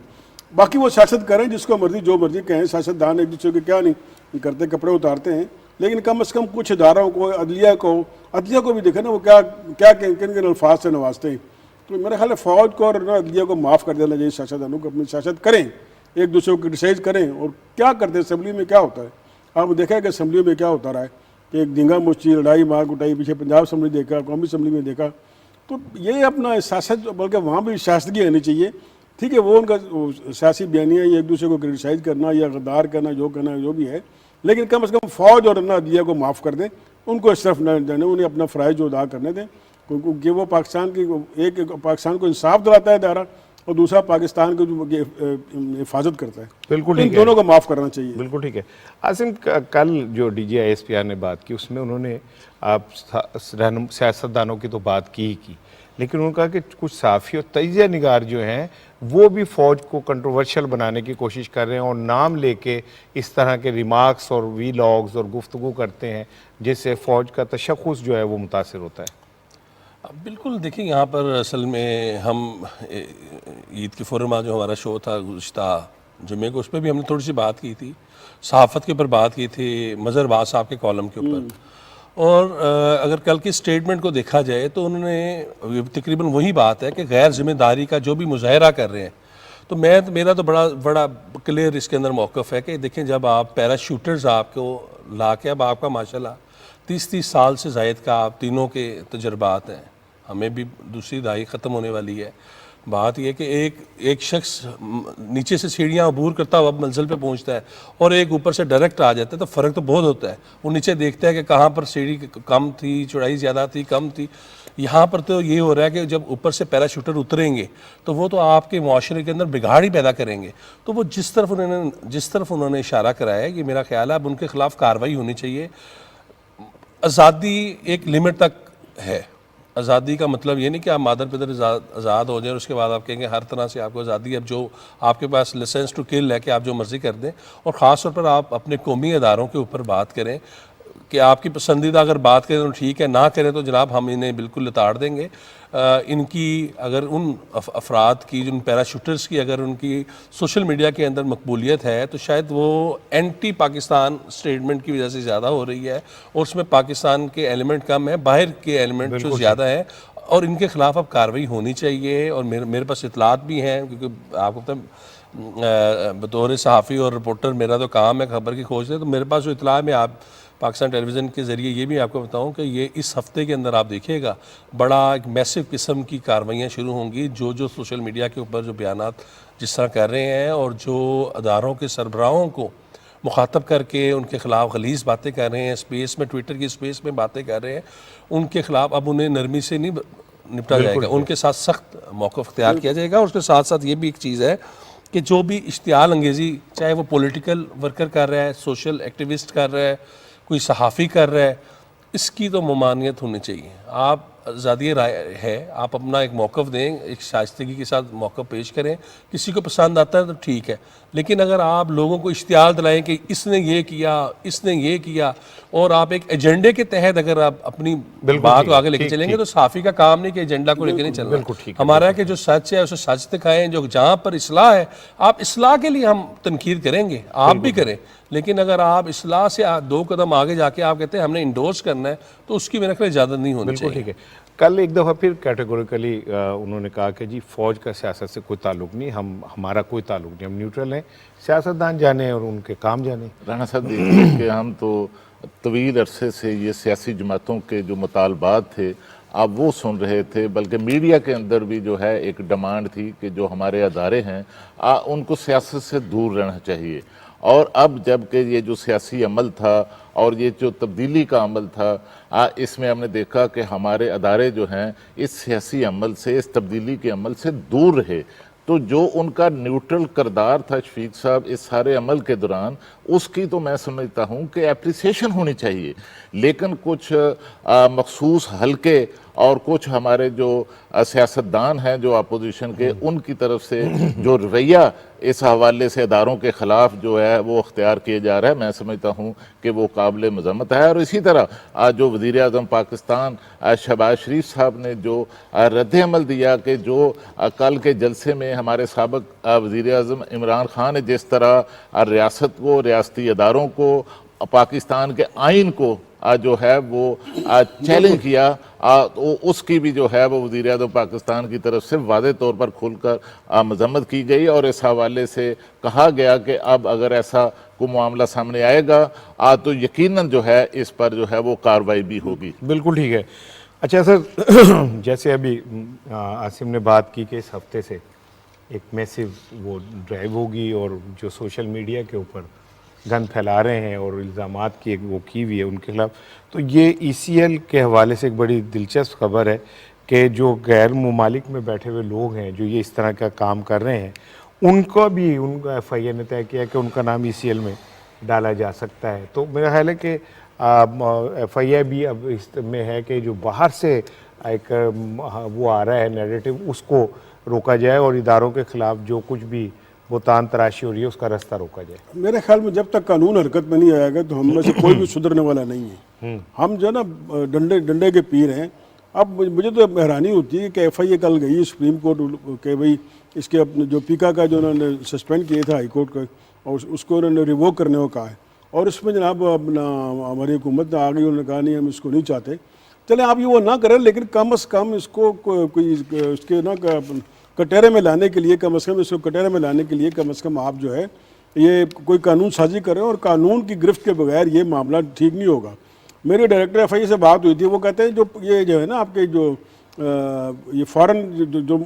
बाकी वो सियासत करें जिसको मर्जी जो मर्जी कहें, सियासतदान एक दूसरे के क्या नहीं करते, कपड़े उतारते हैं, लेकिन कम से कम कुछ इदारों को, अदलिया को भी देखें ना वो क्या क्या किन किन अल्फाज से नवाजते हैं। तो मेरा ख्याल है फ़ौज को और अदलिया को माफ़ कर देना चाहिए, सियासतदानों को अपनी सियासत करें, एक दूसरे को क्रिटिसाइज करें। और क्या करते हैं असम्बली में, क्या होता है आप देखा कि असम्बली में क्या होता रहा है कि एक दंगा मुश्ती, लड़ाई मार कुटाई, पीछे पंजाब असम्बली देखा, कौमी असम्बली में देखा, तो ये अपना सियासत, बल्कि वहाँ भी शासगी आनी चाहिए। ठीक है, वो उनका सियासी बयानिया या एक दूसरे को क्रिटिसाइज करना या गद्दार करना, जो भी है, लेकिन कम से कम फ़ौज और अदलिया को माफ़ कर दें, उनको इस तरफ न जाने, उन्हें अपना फ़राइज़ जो अदा करने दें, क्योंकि वो पाकिस्तान की एक पाकिस्तान को इंसाफ दिलाता है इदारा और दूसरा पाकिस्तान को जो हिफाजत करता है। बिल्कुल इन ठीक है, दोनों को माफ़ करना चाहिए। बिल्कुल ठीक है। आसिम, कल जो DGISPR ने बात की उसमें उन्होंने आप सियासतदानों की तो बात की ही की, लेकिन उन्होंने कहा कि कुछ साफ़ी और तजिया निगार जो हैं वो भी फ़ौज को कंट्रोवर्शियल बनाने की कोशिश कर रहे हैं और नाम लेके इस तरह के रिमार्क्स और वीलॉग्स और गुफ्तगू करते हैं जिससे फ़ौज का तशख़्ख़ुस जो है वो मुतासिर होता है। बिल्कुल, देखिए यहाँ पर असल में हम ईद के फ़ौरन बाद जो हमारा शो था गुज़िश्ता जुमे को, उस पर भी हमने थोड़ी सी बात की थी, सहाफ़त के ऊपर बात की थी, मज़हर बाज़ साहब के कॉलम के ऊपर। और अगर कल की स्टेटमेंट को देखा जाए तो उन्होंने तकरीबन वही बात है कि गैर जिम्मेदारी का जो भी मुजाहरा कर रहे हैं, तो मेरा तो बड़ा क्लियर इसके अंदर मौक़िफ़ है कि देखें, जब आप पैराशूटर्स आपको ला के, अब आपका माशाल्लाह 30 साल से ज़ायद का आप तीनों के तजर्बात हैं, हमें भी दूसरी दहाई ख़त्म होने वाली है। बात यह कि एक शख्स नीचे से सीढ़ियाँ अबूर करता हुआ मंजिल पे पहुंचता है और एक ऊपर से डायरेक्ट आ जाता है, तो फ़र्क तो बहुत होता है। वो नीचे देखता है कि कहाँ पर सीढ़ी कम थी, चौड़ाई ज़्यादा थी, कम थी। यहाँ पर तो ये हो रहा है कि जब ऊपर से पैराशूटर उतरेंगे तो वो तो आपके मुआशरे के अंदर बिगाड़ ही पैदा करेंगे। तो वो जिस तरफ उन्होंने इशारा कराया है, ये मेरा ख्याल है अब उनके ख़िलाफ़ कार्रवाई होनी चाहिए। आज़ादी एक लिमिट तक है। आज़ादी का मतलब ये नहीं कि आप मादर पितर आज़ाद हो जाए और उसके बाद आप कहेंगे हर तरह से आपको आज़ादी, अब जो आपके पास लाइसेंस टू किल है कि आप जो मर्ज़ी कर दें। और ख़ास तौर पर आप अपने कौमी अदारों के ऊपर बात करें कि आपकी पसंदीदा अगर बात करें तो ठीक है, ना करें तो जनाब हम इन्हें बिल्कुल लताड़ देंगे। इनकी अगर उन अफराद की, जिन पैराशूटर्स की अगर उनकी सोशल मीडिया के अंदर मकबूलियत है तो शायद वो एंटी पाकिस्तान स्टेटमेंट की वजह से ज़्यादा हो रही है और उसमें पाकिस्तान के एलिमेंट कम है, बाहर के एलिमेंट जो ज़्यादा है, और इनके ख़िलाफ़ अब कार्रवाई होनी चाहिए। और मेरे पास इतलात भी हैं, क्योंकि आपको पता बतौर सहाफ़ी और रिपोर्टर मेरा तो काम है खबर की खोज है, तो मेरे पास जो इतला है मैं आप पाकिस्तान टेलीविज़न के ज़रिए ये भी आपको बताऊं कि ये इस हफ़्ते के अंदर आप देखिएगा बड़ा एक मैसिव किस्म की कार्रवाइयाँ शुरू होंगी। जो सोशल मीडिया के ऊपर जो बयानात जिस तरह कर रहे हैं और जो अदारों के सरबराहों को मुखातब करके उनके ख़िलाफ़ गलीज़ बातें कर रहे हैं, स्पेस में, ट्विटर की स्पेस में बातें कर रहे हैं, उनके ख़िलाफ़ अब उन्हें नरमी से नहीं निपटा जाएगा, उनके साथ सख्त मौक़िफ़ इख्तियार किया जाएगा। और उसके साथ साथ ये भी एक चीज़ है कि जो भी इश्तियाल अंगेज़ी, चाहे वो पॉलिटिकल वर्कर कर रहा है, सोशल एक्टिविस्ट कर रहा है, कोई सहाफ़ी कर रहा है, इसकी तो ममानियत होनी चाहिए। आप आज़ादी राय है, आप अपना एक मौक़िफ़ दें, एक शाइस्तगी के साथ मौक़िफ़ पेश करें, किसी को पसंद आता है तो ठीक है, लेकिन अगर आप लोगों को इश्तियाल दिलाएं कि इसने ये किया, इसने ये किया, और आप एक एजेंडे के तहत अगर आप अपनी बात को आगे लेके चलेंगे, तो सहाफ़ी का काम नहीं कि एजेंडा को लेकर नहीं चलना। हमारा है कि जो सच है उसे सच दिखाएं, जो जहाँ पर इस्लाह है, आप इस्लाह के लिए हम तनकीद करेंगे, आप भी करें, लेकिन अगर आप इस्लाह से 2 कदम आगे जाके आप कहते हैं हमने इंडोर्स करना है, तो उसकी मेरे ख्याल इजाज़त नहीं होनी चाहिए। ठीक है, कल एक दफ़ा फिर कैटेगोरिकली उन्होंने कहा कि जी फ़ौज का सियासत से कोई ताल्लुक़ नहीं, हमारा कोई ताल्लुक़ नहीं, हम न्यूट्रल हैं, सियासतदान जाने और उनके काम जाने। राना साहब देखिए कि हम तो तवील अरसे से ये सियासी जमातों के जो मुतालबात थे आप वो सुन रहे थे, बल्कि मीडिया के अंदर भी जो है एक डिमांड थी कि जो हमारे अदारे हैं उनको सियासत से दूर रहना चाहिए। और अब जबकि ये जो सियासी अमल था और ये जो तब्दीली का अमल था, इसमें हमने देखा कि हमारे अदारे जो हैं इस सियासी अमल से, इस तब्दीली के अमल से दूर रहे। तो जो उनका न्यूट्रल किरदार था शफीक साहब इस सारे अमल के दौरान, उसकी तो मैं समझता हूँ कि एप्रिसिएशन होनी चाहिए। लेकिन कुछ मखसूस हल्के और कुछ हमारे जो सियासतदान हैं जो अपोजिशन के, उनकी तरफ से जो रवैया इस हवाले से इदारों के ख़िलाफ़ जो है वो अख्तियार किया जा रहा है, मैं समझता हूँ कि वो काबिल मज़म्मत है। और इसी तरह जो वज़ीर आज़म पाकिस्तान शहबाज शरीफ साहब ने जो रद्द अमल दिया कि जो कल के जलसे में हमारे साबिक वज़ीर आज़म इमरान खान ने जिस तरह रियासत को, रियासती इदारों को, पाकिस्तान के आइन को जो है वो चैलेंज किया, तो उसकी भी जो है वो वज़ीर आज़म पाकिस्तान की तरफ से वाज़े तौर पर खुलकर मज़म्मत की गई और इस हवाले से कहा गया कि अब अगर ऐसा कोई मामला सामने आएगा तो यकीनन जो है इस पर जो है वो कार्रवाई भी होगी। बिल्कुल ठीक है। अच्छा सर, जैसे अभी आसिम ने बात की कि इस हफ्ते से एक मैसिव वो ड्राइव होगी और जो सोशल मीडिया के ऊपर गंद फैला रहे हैं और इल्ज़ामात की एक वो की हुई है उनके खिलाफ, तो ये ECL के हवाले से एक बड़ी दिलचस्प खबर है कि जो गैर ममालिक में बैठे हुए लोग हैं जो ये इस तरह का काम कर रहे हैं, उनका भी उनका FIA ने तय किया कि उनका नाम ECL में डाला जा सकता है। तो मेरा ख्याल है कि FIA भी अब इस में है कि जो बाहर से एक वो आ रहा है नैरेटिव, उसको रोका जाए और इदारों के ख़िलाफ़ जो कुछ भी बुतान तराशी हो रही है उसका रास्ता रोका जाए। मेरे ख्याल में जब तक कानून हरकत में नहीं आएगा तो हम में से कोई भी सुधरने वाला नहीं है। हम जो ना डंडे के पीर हैं। अब मुझे तो हैरानी होती है कि FIA कल गई सुप्रीम कोर्ट के भाई इसके अपने जो पीका का जो उन्होंने सस्पेंड किया था हाई कोर्ट का, और उसको उन्होंने रिवोक करने को कहा है। और इसमें जनाब अपना हमारी हुकूमत आ गई, उन्होंने कहा नहीं हम इसको नहीं चाहते। चले आप ये वो ना करें, लेकिन कम अज़ कम इसको कोई इसके ना कटहरे में लाने के लिए, कम अज़ कम इसको कटहरे में लाने के लिए कम अज़ कम आप जो है ये कोई कानून साजी करें और कानून की गिरफ्त के बगैर ये मामला ठीक नहीं होगा। मेरे डायरेक्टर FIA से बात हुई थी, वो कहते हैं जो है ना आपके जो ये फ़ॉरेन जो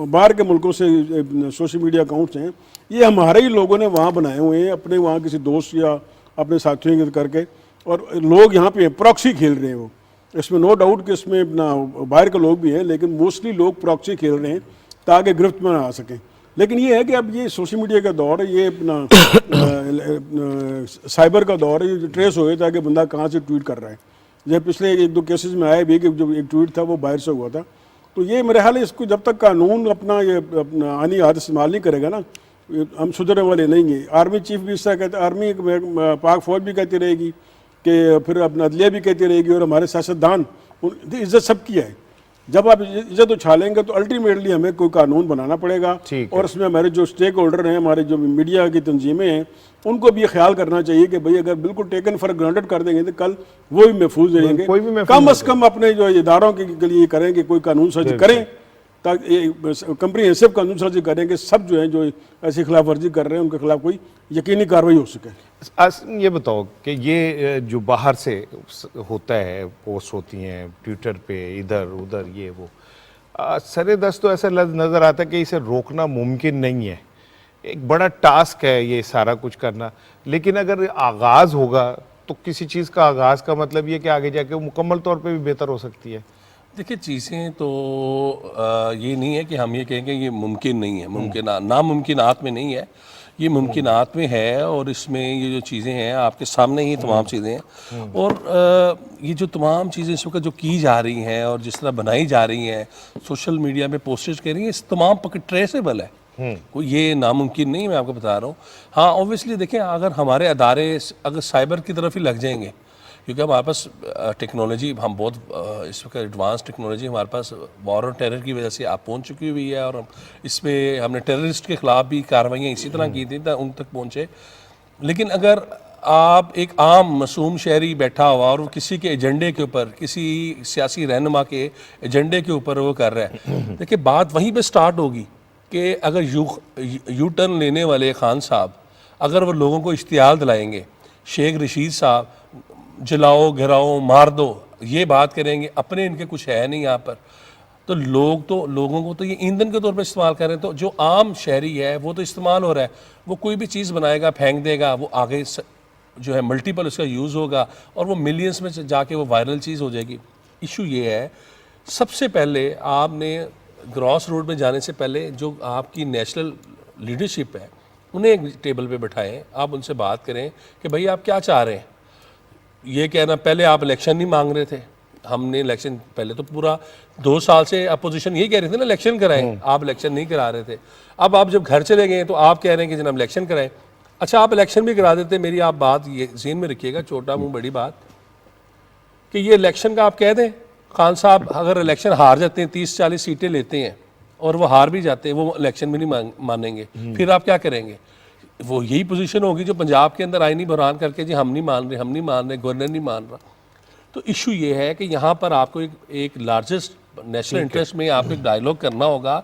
बाहर के मुल्कों से सोशल मीडिया अकाउंट्स हैं, ये हमारे ही लोगों ने वहाँ बनाए हुए हैं, अपने वहाँ किसी दोस्त या अपने साथियों के करके, और लोग यहाँ पे प्रॉक्सी खेल रहे हैं। वो इसमें नो डाउट कि इसमें ना बाहर के लोग भी हैं, लेकिन मोस्टली लोग प्रॉक्सी खेल रहे हैं ताकि गिरफ्त में ना आ सकें। लेकिन ये है कि अब ये सोशल मीडिया का दौर है, ये अपना साइबर का दौर है, ये ट्रेस हो गया था कि बंदा कहाँ से ट्वीट कर रहा है। जब पिछले 1-2 केसेस में आए भी कि जो एक ट्वीट था वो बाहर से हुआ था। तो ये मेरे ख्याल है इसको जब तक कानून अपना आनी आदत इस्तेमाल नहीं करेगा ना, हम सुधरने वाले नहीं हैं। आर्मी चीफ भी इस तरह कहते, आर्मी पाक फौज भी कहती रहेगी कि फिर अपना अदलिया भी कहती रहेगी, और हमारे सियासतदान, इज्जत सबकी है। जब आप इज्जत उछालेंगे तो अल्टीमेटली हमें कोई कानून बनाना पड़ेगा, और इसमें हमारे जो स्टेक होल्डर हैं, हमारे जो मीडिया की तंजीमें हैं, उनको भी ख्याल करना चाहिए कि भाई अगर बिल्कुल टेकन फॉर ग्रांटेड कर देंगे तो कल वो भी महफूज रहेंगे। कम अज़ कम अपने जो इदारों के लिए करें कि कोई कानून साजी करें, ताकि कंप्रीहेंसिव कानून साजी करें कि सब जो है जो ऐसी खिलाफ वर्जी कर रहे हैं उनके खिलाफ कोई यकीनी कार्रवाई हो सके। ये बताओ कि ये जो बाहर से होता है, पोस्ट होती हैं ट्विटर पे इधर उधर ये वो, सरे दस्त तो ऐसा नज़र आता है कि इसे रोकना मुमकिन नहीं है, एक बड़ा टास्क है ये सारा कुछ करना। लेकिन अगर आगाज़ होगा तो किसी चीज़ का आगाज़ का मतलब ये कि आगे जाके वो मुकम्मल तौर पे भी बेहतर हो सकती है। देखिए चीज़ें तो ये नहीं है कि हम ये कहेंगे ये मुमकिन नहीं है, मुमकिन नामुमकिनात में नहीं है, ये मुमकिनात में है। और इसमें ये जो चीज़ें हैं आपके सामने ही तमाम चीज़ें हैं, और ये जो तमाम चीज़ें इस वक्त जो की जा रही हैं और जिस तरह बनाई जा रही हैं, सोशल मीडिया में पोस्टेज कर रही हैं, इस तमाम ट्रेसेबल है, कोई ये नामुमकिन नहीं, मैं आपको बता रहा हूँ। हाँ ऑब्वियसली देखें, अगर हमारे अदारे अगर साइबर की तरफ ही लग जाएंगे, क्योंकि हमारे पास टेक्नोलॉजी, हम बहुत इस वक्त एडवांस टेक्नोलॉजी हमारे पास वॉर और टेरर की वजह से आप पहुंच चुकी हुई है, और इसमें हमने टेररिस्ट के ख़िलाफ़ भी कार्रवाइयाँ इसी तरह की थी उन तक पहुँचे। लेकिन अगर आप एक आम मासूम शहरी बैठा हुआ और वो किसी के एजेंडे के ऊपर, किसी सियासी रहनुमा के एजेंडे के ऊपर वो कर रहा है, देखिए बात वहीं पर स्टार्ट होगी कि अगर यू टर्न लेने वाले खान साहब अगर वो लोगों को इश्तियाल दिलाएंगे, शेख रशीद साहब जलाओ गिराओ मार दो ये बात करेंगे, अपने इनके कुछ है नहीं यहाँ पर, तो लोगों को तो ये ईंधन के तौर पर इस्तेमाल कर रहे हैं। तो जो आम शहरी है वो तो इस्तेमाल हो रहा है, वो कोई भी चीज़ बनाएगा फेंक देगा, वो आगे जो है मल्टीपल उसका यूज़ होगा और वो मिलियंस में जाके वो वायरल चीज़ हो जाएगी। इशू ये है, सबसे पहले आपने ग्रॉस रोड में जाने से पहले जो आपकी नेशनल लीडरशिप है उन्हें एक टेबल पे बैठाएं, आप उनसे बात करें कि भाई आप क्या चाह रहे हैं। ये कहना पहले आप इलेक्शन नहीं मांग रहे थे, हमने इलेक्शन पहले तो पूरा 2 साल से अपोजिशन यही कह रही थी ना इलेक्शन कराएं, आप इलेक्शन नहीं करा रहे थे। अब आप जब घर चले गए तो आप कह रहे हैं कि जनाब इलेक्शन कराएं। अच्छा आप इलेक्शन भी करा देते, मेरी आप बात ये ज़हन में रखिएगा, छोटा मुंह बड़ी बात, कि ये इलेक्शन का आप कह दें खान साहब अगर इलेक्शन हार जाते हैं 30-40 सीटें लेते हैं और वो हार भी जाते हैं, वो इलेक्शन भी नहीं मानेंगे, फिर आप क्या करेंगे? वो यही पोजीशन होगी जो पंजाब के अंदर आईनी बहरान करके जी हम नहीं मान रहे, गवर्नर नहीं मान रहा। तो इशू ये है कि यहाँ पर आपको एक लार्जेस्ट नेशनल इंटरेस्ट में आपको एक डायलॉग करना होगा,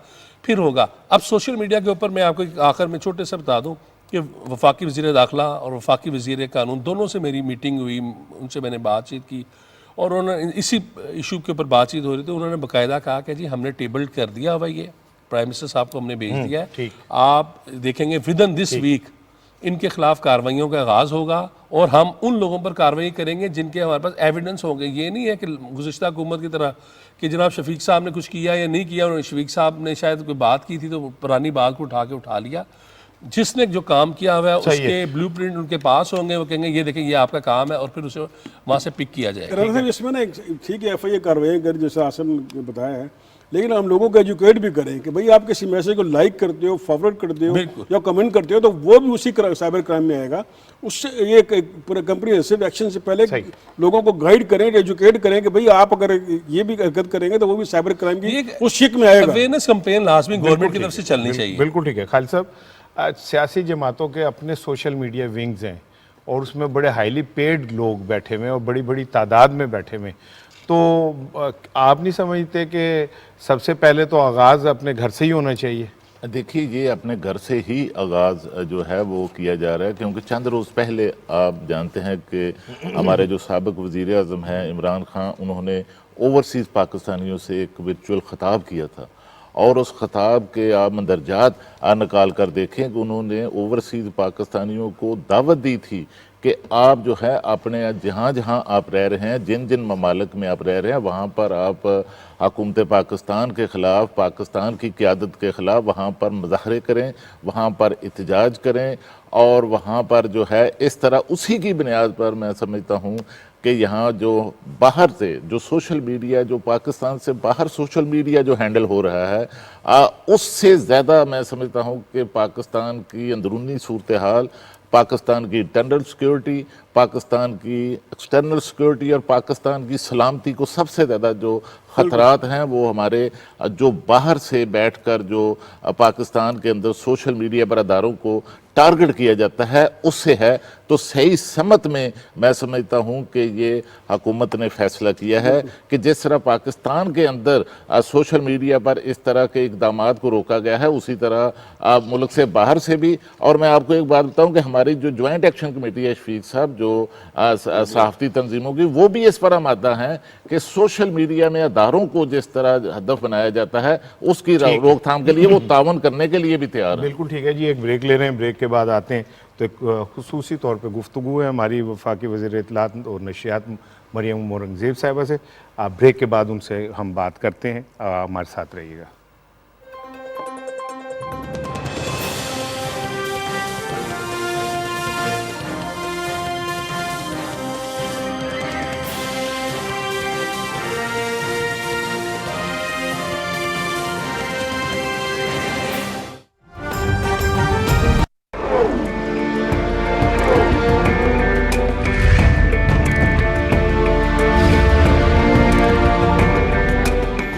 फिर होगा। अब सोशल मीडिया के ऊपर मैं आपको आखिर में छोटे से बता दूँ कि वफाकी वज़ीर दाखिला और वफाकी वज़ीर कानून दोनों से मेरी मीटिंग हुई, उनसे मैंने बातचीत की और उन्होंने इसी इशू के ऊपर बातचीत हो रही थी। उन्होंने बाकायदा कहा कि जी हमने टेबल कर दिया हुआ, ये प्राइम मिनिस्टर साहब को हमने भेज दिया है, आप देखेंगे विद इन दिस वीक इनके खिलाफ कार्रवाइयों का आगाज़ होगा और हम उन लोगों पर कार्रवाई करेंगे जिनके हमारे पास एविडेंस होंगे। ये नहीं है कि गुज़िश्ता हुकूमत की तरह कि जनाब शफीक साहब ने कुछ किया या नहीं किया, उन्होंने शफीक साहब ने शायद कोई बात की थी तो पुरानी बात को उठा लिया। जिसने जो काम किया हुआ है उसके ब्लूप्रिंट उनके पास होंगे, वो कहेंगे ये देखें ये आपका काम है और फिर उसे वहाँ से पिक किया जाएगा। इसमें ना ठीक है FIA कार्रवाई कर जैसे आसन ने बताया है, लेकिन हम लोगों को एजुकेट भी करें कि भाई आप किसी मैसेज को लाइक करते हो, फॉरवर्ड करते हो या कमेंट करते हो तो वो भी उसी साइबर क्राइम में आएगा। उससे ये पूरा कंप्रिहेंसिव एक्शन से पहले लोगों को गाइड करें, एजुकेट करें कि भाई आप अगर ये भी हरकत करेंगे तो वो भी साइबर क्राइम की उस शिक में आएगा। अवेयरनेस कैंपेन लाजमी गवर्नमेंट की तरफ से चलनी चाहिए। बिल्कुल ठीक है खालिद साहब, सियासी जमातों के अपने सोशल मीडिया विंग्स हैं और उसमें बड़े हाईली पेड लोग बैठे हुए हैं और बड़ी बड़ी तादाद में बैठे हुए हैं, तो आप नहीं समझते कि सबसे पहले तो आगाज़ अपने घर से ही होना चाहिए? देखिए ये अपने घर से ही आगाज़ जो है वो किया जा रहा है, क्योंकि चंद रोज़ पहले आप जानते हैं कि हमारे जो साबिक वज़ीर आज़म हैं इमरान खान, उन्होंने ओवरसीज़ पाकिस्तानियों से एक वर्चुअल ख़िताब किया था और उस ख़िताब के आप मंदरजात निकाल कर देखें कि उन्होंने ओवरसीज़ पाकिस्तानियों को दावत दी थी कि आप जो है अपने जहाँ जहाँ आप रह रहे हैं, जिन जिन ममालिक में आप रह रहे हैं, वहाँ पर आप हुकूमत पाकिस्तान के ख़िलाफ़, पाकिस्तान की क़यादत के ख़िलाफ़ वहाँ पर मुज़ाहरे करें, वहाँ पर एहतजाज करें और वहाँ पर जो है इस तरह उसी की बुनियाद पर मैं समझता हूँ कि यहाँ जो बाहर से जो सोशल मीडिया, जो पाकिस्तान से बाहर सोशल मीडिया जो हैंडल हो रहा है, उससे ज़्यादा मैं समझता हूँ कि पाकिस्तान की अंदरूनी सूरत हाल, पाकिस्तान की इंटरनल सिक्योरिटी, पाकिस्तान की एक्सटर्नल सिक्योरिटी और पाकिस्तान की सलामती को सबसे ज़्यादा जो ख़तरात हैं वो हमारे जो बाहर से बैठकर जो पाकिस्तान के अंदर सोशल मीडिया बरदारों को टारगेट किया जाता है उससे है। तो सही समत में मैं समझता हूँ कि ये हुकूमत ने फैसला किया है कि जिस तरह पाकिस्तान के अंदर सोशल मीडिया पर इस तरह के इक़दामात को रोका गया है, उसी तरह मुल्क से बाहर से भी। और मैं आपको एक बात बताऊँ कि हमारी जो जॉइंट एक्शन कमेटी है शफीक साहब, जो सहाफ़ती तंजीमों की, वो भी इस पर आमादा हैं कि सोशल मीडिया में अदारों को जिस तरह हदफ बनाया जाता है उसकी रोकथाम के लिए वो तावन करने के लिए भी तैयार है। बिल्कुल ठीक है जी, एक ब्रेक ले रहे हैं, ब्रेक के बाद आते हैं तो एक खुसूसी तौर पे गुफ्तगू है हमारी वफाकी वज़ीर इत्तलात और नशियात मरियम औरंगज़ेब साहिबा से। आप ब्रेक के बाद उनसे हम बात करते हैं, हमारे साथ रहिएगा।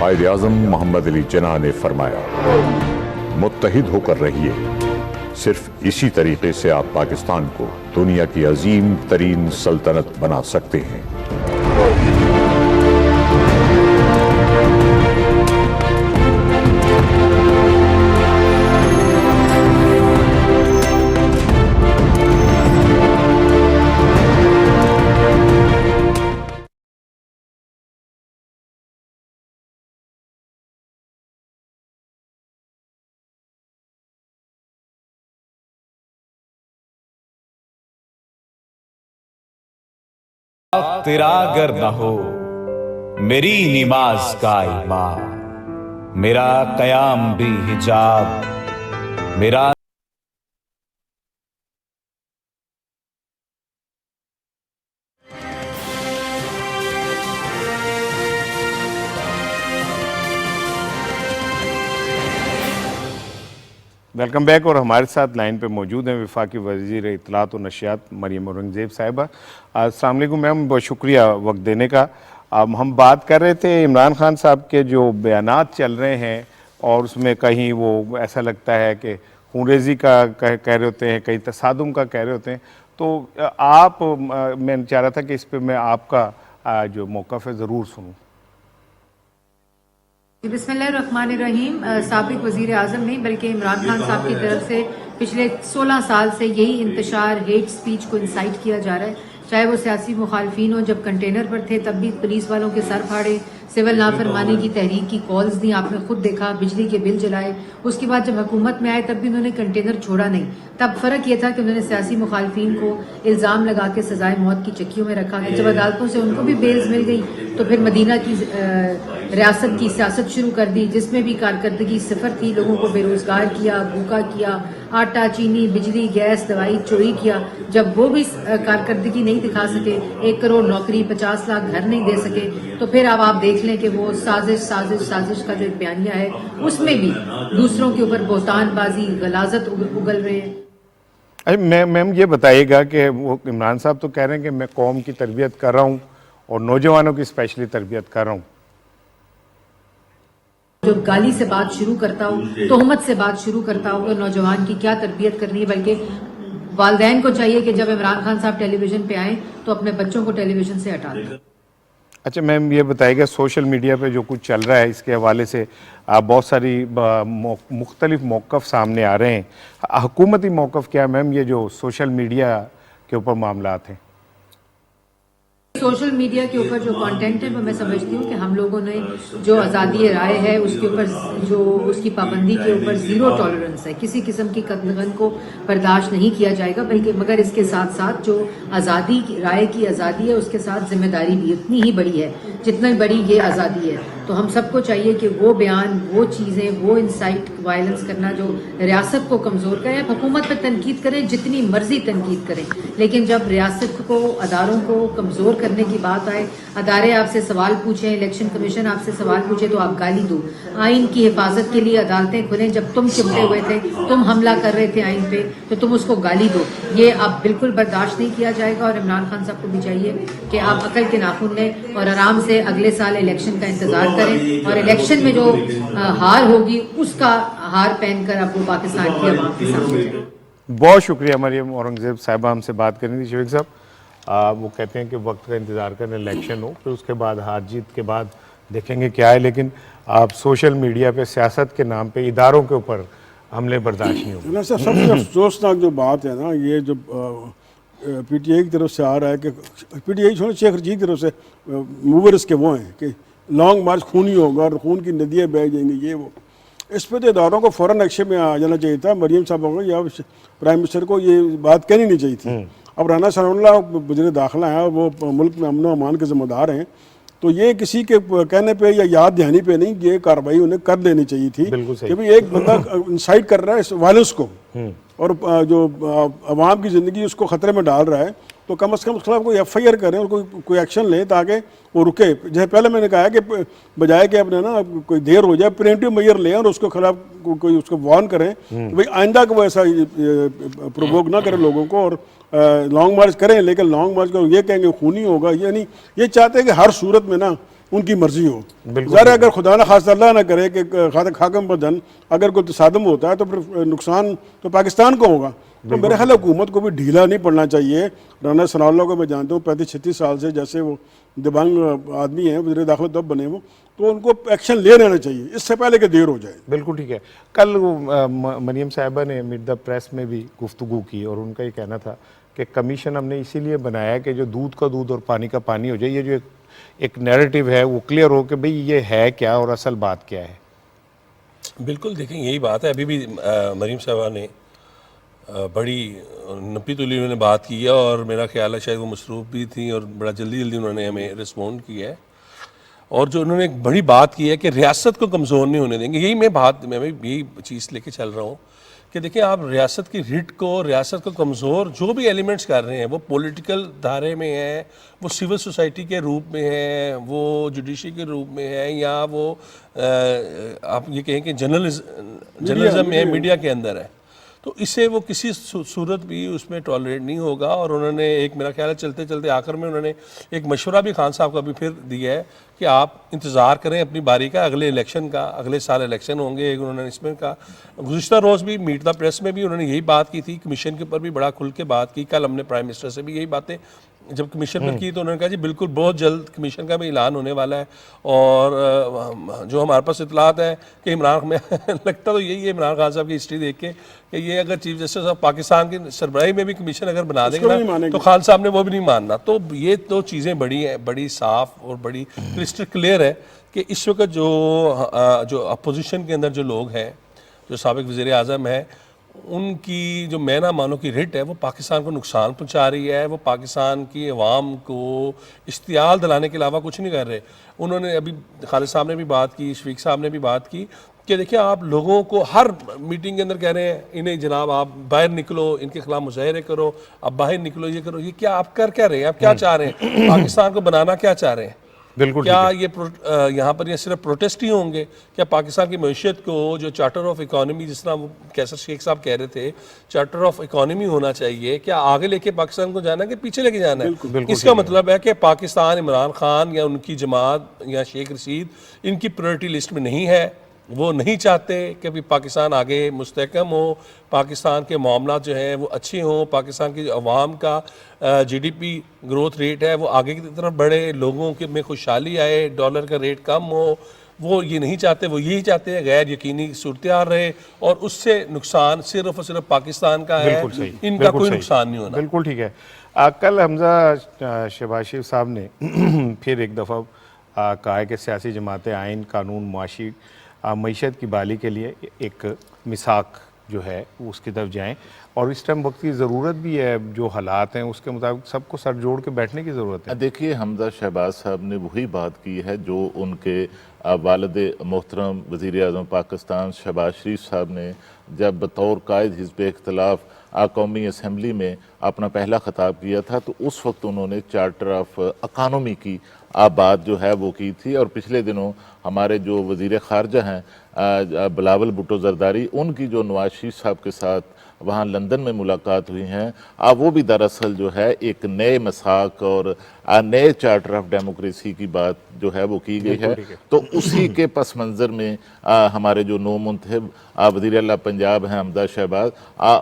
कायद-ए-आज़म मोहम्मद अली जिन्ना ने फरमाया, मुत्तहिद होकर रहिए, सिर्फ इसी तरीके से आप पाकिस्तान को दुनिया की अजीम तरीन सल्तनत बना सकते हैं। तेरा अगर न हो मेरी नमाज का ईमान, मेरा कयाम भी हिजाब, मेरा वेलकम बैक। और हमारे साथ लाइन पे मौजूद हैं वफाकी वज़ीर इत्तलात और नशियात मरियम औरंगज़ेब साहिबा। अस्सलाम वालेकुम मैम, बहुत शुक्रिया वक्त देने का। हम बात कर रहे थे इमरान खान साहब के जो बयानात चल रहे हैं और उसमें कहीं वो ऐसा लगता है कि खूनरेज़ी का कह रहे होते हैं, कहीं तसादुम का कह रहे होते हैं। तो मैं चाह रहा था कि इस पर मैं आपका जो मौक़िफ़ है ज़रूर सुनूँ। बिस्मिल्लाहिर्रहमानिर्रहीम। साबिक वज़ीर आज़म नहीं बल्कि इमरान खान साहब की तरफ से पिछले 16 साल से यही इंतशार हेट स्पीच को इंसाइट किया जा रहा है, चाहे वो सियासी मुखालफिन हो। जब कंटेनर पर थे तब भी पुलिस वालों के सर फाड़े, सिविल नाफरमानी की तहरीक की कॉल्स दी, आपने खुद देखा, बिजली के बिल जलाए। उसके बाद जब हुकूमत में आए तब भी उन्होंने कंटेनर छोड़ा नहीं। तब फ़र्क ये था कि उन्होंने सियासी मुखालफिन को इल्ज़ाम लगा के सज़ाए मौत की चक्कियों में रखा गया। जब अदालतों से उनको भी बेल्स मिल गई तो फिर मदीना की रियासत की सियासत शुरू कर दी, जिसमें भी कारकर्दगी सिफर थी। लोगों को बेरोज़गार किया, भूखा किया, आटा, चीनी, बिजली, गैस, दवाई चोरी किया। जब वो भी कारकर्दगी नहीं दिखा सके, 1 करोड़ नौकरी, 50 लाख घर नहीं दे सके, तो फिर अब आप देख लें कि वो साजिश का जो एक बयानिया है उसमें भी दूसरों के ऊपर बोहतानबाजी, गलाजत उगल रहे हैं। अरे मैम ये बताइएगा कि वो इमरान साहब तो कह रहे हैं कि मैं कौम की तरबियत कर रहा हूँ और नौजवानों की स्पेशली तरबियत कर रहा हूँ। जो गाली से बात शुरू करता हो, तोहमत से बात शुरू करता हो, तो नौजवान की क्या तरबियत करनी है। बल्कि वालिदैन को चाहिए कि जब इमरान खान साहब टेलीविजन पे आए तो अपने बच्चों को टेलीविजन से हटा दें। अच्छा मैम ये बताइएगा, सोशल मीडिया पे जो कुछ चल रहा है इसके हवाले से बहुत सारी मुख्तलिफ मौक़िफ़ सामने आ रहे हैं। हुकूमती मौक़िफ़ क्या है मैम ये जो सोशल मीडिया के ऊपर मामलात हैं? सोशल मीडिया के ऊपर जो कंटेंट है वो मैं समझती हूँ कि हम लोगों ने जो आज़ादी राय है उसके ऊपर, जो उसकी पाबंदी के ऊपर ज़ीरो टॉलरेंस है। किसी किस्म की कतल को बर्दाश्त नहीं किया जाएगा, बल्कि मगर इसके साथ साथ जो आज़ादी राय की आज़ादी है उसके साथ जिम्मेदारी भी उतनी ही बड़ी है जितनी बड़ी ये आज़ादी है। तो हम सबको चाहिए कि वो बयान, वो चीज़ें, वो इंसाइट वायलेंस करना जो रियासत को कमज़ोर करे, हुकूमत पर तनकीद करें, जितनी मर्जी तनकीद करें, लेकिन जब रियासत को, अदारों को कमज़ोर करने की बात आए, अदारे आपसे सवाल पूछें, इलेक्शन कमीशन आपसे सवाल पूछे तो आप गाली दो। आइन की हिफाजत के लिए अदालतें खुलें, जब तुम चिपटे हुए थे, तुम हमला कर रहे थे आइन पे, तो तुम उसको गाली दो। ये अब बिल्कुल बर्दाश्त नहीं किया जाएगा। और इमरान खान साहब को भी चाहिए कि आप अकल के नाखून लें और आराम से अगले साल इलेक्शन का इंतजार करें, और इलेक्शन में जो हार होगी उसका हार पहनकर अब वो पाकिस्तान की आवाम के सामने जाए। बहुत शुक्रिया मरियम औरंगज़ेब साहिबा हमसे बात करनी थी। शफीक साहब वो कहते हैं कि वक्त का इंतज़ार करें, इलेक्शन हो, फिर उसके बाद हार जीत के बाद देखेंगे क्या है। लेकिन आप सोशल मीडिया पे सियासत के नाम पे इदारों के ऊपर हमले बर्दाश्त नहीं होंगे। सबसे अफसोसनाक जो बात है ना, ये जो PTI की तरफ से आ रहा है कि PTI छोड़े, शेख रशीद की तरफ से मूवर इसके वो हैं कि लॉन्ग मार्च खूनी होगा और खून की नदियाँ बह जाएंगी, ये वो। इस पर तो इदारों को फ़ौरन एक्शन में आ जाना चाहिए था। मरीम साहब को या प्राइम मिनिस्टर को ये बात कहनी नहीं चाहिए थी। अब राना सनाउल्लाह वज़ीर दाखिला है और वो मुल्क में अमन व अमान के ज़िम्मेदार हैं, तो ये किसी के कहने पे या याद दहानी पे नहीं, ये कार्रवाई उन्हें कर देनी चाहिए थी कि भाई एक बंदा इंसाइट कर रहा है इस वायलेंस को और जो अवाम की ज़िंदगी उसको ख़तरे में डाल रहा है, तो कम से कम उसके खिलाफ कोई FIR करें और कोई एक्शन लें ताकि वो रुके। जैसे पहले मैंने कहा है कि बजाय कि अपने ना कोई देर हो जाए, प्रिवेंटिव मेजर लें और उसके खिलाफ कोई उसको वार्न करें कि भाई आइंदा को ऐसा प्रोवोक ना करें लोगों को, और लॉन्ग मार्च करें। लेकिन लॉन्ग मार्च को ये कहेंगे खूनी होगा, ये नहीं, ये चाहते हैं कि हर सूरत में ना उनकी मर्जी हो। ज़रा अगर खुदा ना खास अल्लाह ना करे कि खाकम बदन अगर कोई तसादम होता है तो फिर नुकसान तो पाकिस्तान को होगा। तो मेरे ख्याल हुकूमत को भी ढीला नहीं पड़ना चाहिए। राना सनाउल्लाह को मैं जानता हूँ 35-36 साल से, जैसे वो दिव्यांग आदमी हैं, वज़ीर दाखिला तब बने वो, तो उनको एक्शन ले लेना चाहिए इससे पहले कि देर हो जाए। बिल्कुल ठीक है। कल मरियम साहिबा ने मीट द प्रेस में भी गुफ्तगू की और उनका ये कहना था कि कमीशन हमने इसीलिए बनाया कि जो दूध का दूध और पानी का पानी हो जाए, ये जो एक नैरेटिव है वो क्लियर हो कि भाई ये है क्या और असल बात क्या है। बिल्कुल देखें यही बात है। अभी भी मरीम साहबा ने बड़ी नपी तुली उन्होंने बात की है और मेरा ख्याल है शायद वो मसरूफ़ भी थी और बड़ा जल्दी उन्होंने हमें रिस्पॉन्ड किया है। और जो उन्होंने एक बड़ी बात की है कि रियासत को कमज़ोर नहीं होने देंगे, यही मैं भी यही चीज़ लेके चल रहा हूँ कि देखिए आप रियासत की रिट को, रियासत को कमज़ोर जो भी एलिमेंट्स कर रहे हैं, वो पॉलिटिकल धारे में है, वो सिविल सोसाइटी के रूप में है, वो जुडिशरी के रूप में है, या वो आप ये कहें कि जर्नलिज्म में है, मीडिया के अंदर है, तो इससे वो किसी सूरत भी उसमें टॉलरेट नहीं होगा। और उन्होंने एक, मेरा ख्याल है चलते चलते आखिर में उन्होंने एक मशवरा भी खान साहब का भी फिर दिया है कि आप इंतज़ार करें अपनी बारी का, अगले इलेक्शन का, अगले साल इलेक्शन होंगे, एक उन्होंने इसमें कहा। गुज़िश्ता रोज़ भी मीट द प्रेस में भी उन्होंने यही बात की थी, कमीशन के ऊपर भी बड़ा खुल के बात की। कल हमने प्राइम मिनिस्टर से भी यही बातें जब कमीशन पर की तो उन्होंने कहा जी बिल्कुल बहुत जल्द कमीशन का भी ऐलान होने वाला है। और जो हमारे पास इतलात है कि इमरान में लगता तो यही है इमरान खान साहब की हिस्ट्री देख के कि ये अगर चीफ जस्टिस ऑफ पाकिस्तान की सरबराही में भी कमीशन अगर बना देंगे ना तो खान साहब ने वो भी नहीं मानना। तो ये तो चीज़ें बड़ी हैं, बड़ी साफ और बड़ी क्रिस्टल क्लियर है कि इस वक्त जो अपोजिशन के अंदर जो लोग हैं, जो साबिक वज़ीर आज़म है, उनकी जो मैं ना मानो की रिट है वो पाकिस्तान को नुकसान पहुंचा रही है, वो पाकिस्तान की अवाम को इश्तियाल दिलाने के अलावा कुछ नहीं कर रहे। उन्होंने अभी खालिद साहब ने भी बात की, शफीक साहब ने भी बात की कि देखिए आप लोगों को हर मीटिंग के अंदर कह रहे हैं इन्हें जनाब आप बाहर निकलो, इनके खिलाफ मुजाहरे करो, आप बाहर निकलो, ये करो। ये क्या आप कर क्या रहे हैं? आप क्या चाह रहे हैं? पाकिस्तान को बनाना क्या चाह रहे हैं? बिल्कुल क्या ये यहाँ पर ये सिर्फ प्रोटेस्ट ही होंगे? क्या पाकिस्तान की मईशत को जो चार्टर ऑफ इकोनॉमी, जिस तरह वो कैसर शेख साहब कह रहे थे, चार्टर ऑफ इकोनॉमी होना चाहिए, क्या आगे लेके पाकिस्तान को जाना है कि पीछे लेके जाना है? इसका मतलब है कि पाकिस्तान इमरान खान या उनकी जमात या शेख रशीद इनकी प्रायोरिटी लिस्ट में नहीं है। वो नहीं चाहते कि भी पाकिस्तान आगे मुस्तहकम हो, पाकिस्तान के मामला जो हैं वो अच्छे हों, पाकिस्तान की अवाम का जीडीपी ग्रोथ रेट है वो आगे की तरफ बढ़े, लोगों के में खुशहाली आए, डॉलर का रेट कम हो। वो ये नहीं चाहते, वो यही चाहते हैं गैर यकीनी सूरत रहे और उससे नुकसान सिर्फ और सिर्फ पाकिस्तान का है, इनका कोई नुकसान नहीं होना। बिल्कुल ठीक है। कल हमजा शहबाज शरीफ साहब ने फिर एक दफ़ा कहा है कि सियासी जमातें आइन, कानून, मुआशी मईशत की बहाली के लिए एक मिसाक जो है उसकी तरफ जाएं, और इस टाइम वक्त की ज़रूरत भी है, जो हालात हैं उसके मुताबिक सबको सर जोड़ के बैठने की ज़रूरत है। देखिए हमजा शहबाज साहब ने वही बात की है जो उनके वालिद मोहतरम वज़ीर आज़म पाकिस्तान शहबाज शरीफ साहब ने जब बतौर कायद हिज़्ब इख्तिलाफ कौमी असम्बली में अपना पहला ख़ताब किया था, तो उस वक्त उन्होंने चार्टर ऑफ इकानमी की बात जो है वो की थी। और पिछले दिनों हमारे जो वज़ीर ख़ारजा हैं बिलावल भुट्टो ज़रदारी, उनकी जो नवाज शरीफ साहब के साथ वहाँ लंदन में मुलाकात हुई हैं, वो भी दरअसल जो है एक नए मसाक और नए चार्टर ऑफ डेमोक्रेसी की बात जो है वो की गई है। तो उसी के पस मंज़र में हमारे जो नो मुंतखब वज़ीर आला पंजाब हैं हमजा शहबाज,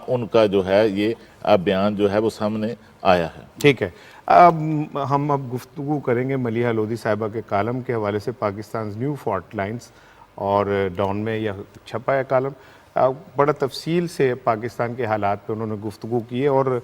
उनका जो है ये बयान जो है वो सामने आया है। ठीक है, हम अब गुफ्तगू करेंगे मलिहा लोधी साहिबा के कालम के हवाले से, पाकिस्तान न्यू फॉल्ट लाइन्स, और डॉन में यह छपा है कालम। बड़ा तफसील से पाकिस्तान के हालात पे उन्होंने गुफ्तगू की है, और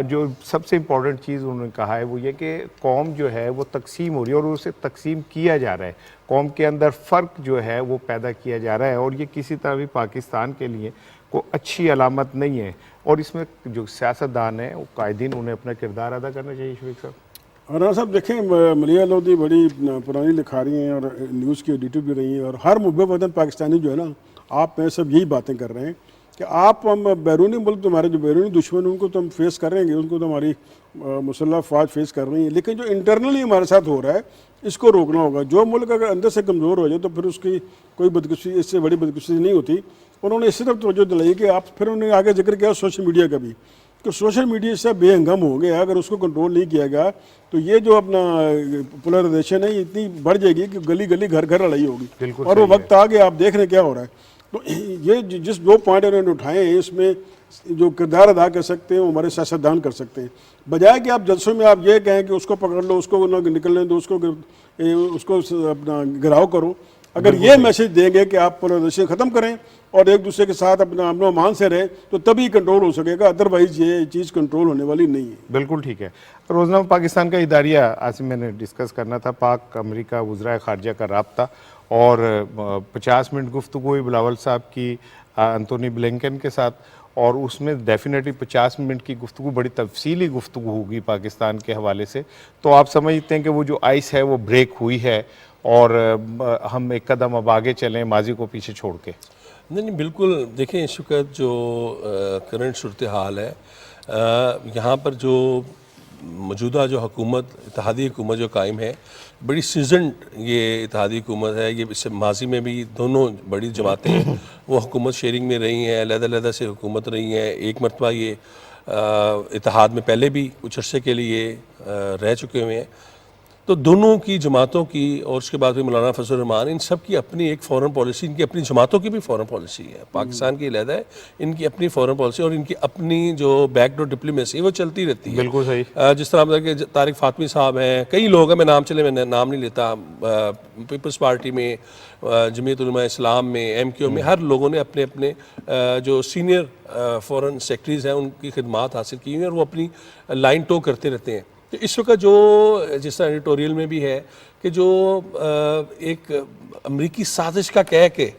जो सबसे इम्पॉर्टेंट चीज़ उन्होंने कहा है वो ये कि कौम जो है वो तकसीम हो रही है और उसे तकसीम किया जा रहा है, कौम के अंदर फ़र्क जो है वो पैदा किया जा रहा है, और ये किसी तरह भी पाकिस्तान के लिए को अच्छी अलामत नहीं है। और इसमें जो सियासतदान है वो कायदीन, उन्हें अपना किरदार अदा करना चाहिए। शफीक साहब। राना साहब देखें, मलिहा लोधी बड़ी पुरानी लिखारी हैं और न्यूज़ की एडिटर भी रही हैं, और हर मुहब्ब वतन पाकिस्तानी जो है ना, आप में सब यही बातें कर रहे हैं कि आप हम बैरूनी मुल्क, तुम्हारे जो बैरूनी दुश्मन उनको तो हम फेस करेंगे, उनको तो हमारी मुसल्लह फ़ौज फेस कर रही है, लेकिन जो इंटरनली हमारे साथ हो रहा है इसको रोकना होगा। जो मुल्क अगर अंदर से कमज़ोर हो जाए तो फिर उसकी कोई बदकिस्मती, इससे बड़ी बदकिस्मती नहीं होती। उन्होंने इस तरफ तवज्जो दिलाई कि आप, फिर उन्होंने आगे जिक्र किया सोशल मीडिया का भी, कि सोशल मीडिया से बेहंगम हो गया, अगर उसको कंट्रोल नहीं किया गया तो ये जो अपना पोलराइजेशन है इतनी बढ़ जाएगी कि गली गली घर घर लड़ाई होगी, और वो वक्त आ गया। आप देख रहे क्या हो रहा है। तो ये जिस दो पॉइंट उन्होंने उठाए हैं, इसमें जो किरदार अदा कर सकते हैं वो हमारे सियासतदान कर सकते हैं, बजाय कि आप जलसों में आप ये कहें कि उसको पकड़ लो, उसको निकलने दो, उसको अपना गिराव करो। अगर ये मैसेज देंगे कि आप पोलराइजेशन ख़त्म करें और एक दूसरे के साथ अपना अमन अमान से रहें, तो तभी कंट्रोल हो सकेगा, अदरवाइज ये चीज़ कंट्रोल होने वाली नहीं है। बिल्कुल ठीक है। रोज़नामा पाकिस्तान का इदारिया आज मैंने डिस्कस करना था, पाक अमेरिका वज़राए ख़ारजा का राब्ता, और 50 मिनट गुफ्तगू हुई बिलावल साहब की एंथोनी ब्लिंकन के साथ, और उसमें डेफिनेटली 50 मिनट की गुफ्तगू बड़ी तफसीली गुफ्तगू होगी पाकिस्तान के हवाले से। तो आप समझते हैं कि वो जो आइस है वो ब्रेक हुई है, और हम एक कदम अब आगे चलें माजी को पीछे छोड़ के? नहीं, बिल्कुल। देखें, इस वक्त जो करंट सूरत हाल है, यहाँ पर जो मौजूदा जो हुकूमत, इत्तेहादी हुकूमत जो कायम है, बड़ी सीजनड ये इत्तेहादी हुकूमत है। ये इससे माजी में भी दोनों बड़ी जमातें हैं वो हुकूमत शेयरिंग में रही हैं, अलग-अलग से हुकूमत रही हैं। एक मरतबा ये इत्तेहाद में पहले भी कुछ अरसे के लिए रह चुके हुए हैं। तो दोनों की जमातों की और उसके बाद भी मौलाना फजल रहमान, इन सब की अपनी एक फ़ॉरेन पॉलिसी, इनकी अपनी जमातों की भी फ़ॉरेन पॉलिसी है। पाकिस्तान की अलग है, इनकी अपनी फ़ॉरेन पॉलिसी और इनकी अपनी जो बैकडोर डिप्लोमेसी वो चलती रहती है। बिल्कुल सही। जिस तरह मतलब कि तारिक फातमी साहब हैं, कई लोग हैं, मैं नाम नहीं लेता, पीपल्स पार्टी में, जमीयत उलमा इस्लाम में, MQ में, हर लोगों ने अपने अपने जो सीनियर फ़ॉरेन सेक्रेटरीज़ हैं उनकी खिदमात हासिल की हुई हैं और वो अपनी लाइन टो करते रहते हैं। तो इस वक्त जो जिस तरह एडिटोरियल में भी है कि जो एक अमरीकी साजिश का कह के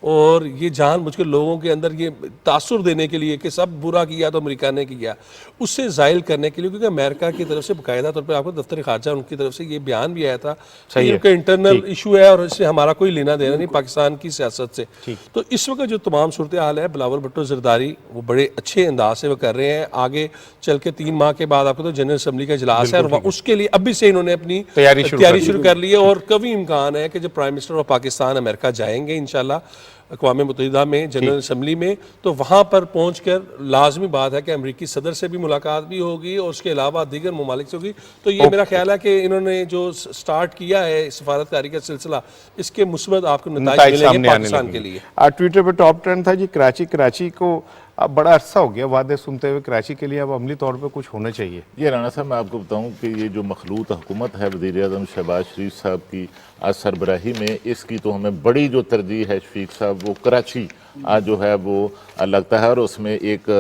और ये जानबूझ के लोगों के अंदर ये तासुर देने के लिए कि सब बुरा किया तो अमेरिका ने किया, उससे ज़ाइल करने के लिए, क्योंकि अमेरिका की तरफ से बाकायदा तौर पर आपको दफ्तर ख़ारजा उनकी तरफ से ये बयान भी आया था कि इनका इंटरनल इशू है और इससे हमारा कोई लेना देना नहीं पाकिस्तान की सियासत से। तो इस वक्त जो तमाम सूरत हाल है, बिलावल भुट्टो ज़रदारी वो बड़े अच्छे अंदाज से वो कर रहे हैं। आगे चल के 3 माह के बाद आपको तो जनरल असम्बली का इजलास है और उसके लिए अभी से इन्होंने अपनी तैयारी शुरू कर ली है और कभी इम्कान है कि जब prime minister of Pakistan America जाएंगे इंशाल्लाह अक़वाम मुत्तहिदा में जनरल असम्बली में, तो वहाँ पर पहुँच कर लाजमी बात है कि अमरीकी सदर से भी मुलाकात भी होगी और उसके अलावा दीगर ममालिक से होगी। तो ये मेरा ख्याल है कि इन्होंने जो स्टार्ट किया है सफारतकारी का सिलसिला, इसके मुस्बत आपको नताइज मिलेंगे पाकिस्तान के लिए। ट्विटर पे टॉप ट्रेंड था जी कराची को अब बड़ा अरसा हो गया वादे सुनते हुए, कराची के लिए अब अमली तौर पे कुछ होना चाहिए। ये राना साहब, मैं आपको बताऊं कि ये जो मखलूत हुकूमत है वज़ीर आज़म शहबाज शरीफ साहब की आज सरबराही में, इसकी तो हमें बड़ी जो तरजीह है शफीक साहब, वो कराची आज जो है वो लगता है। और उसमें एक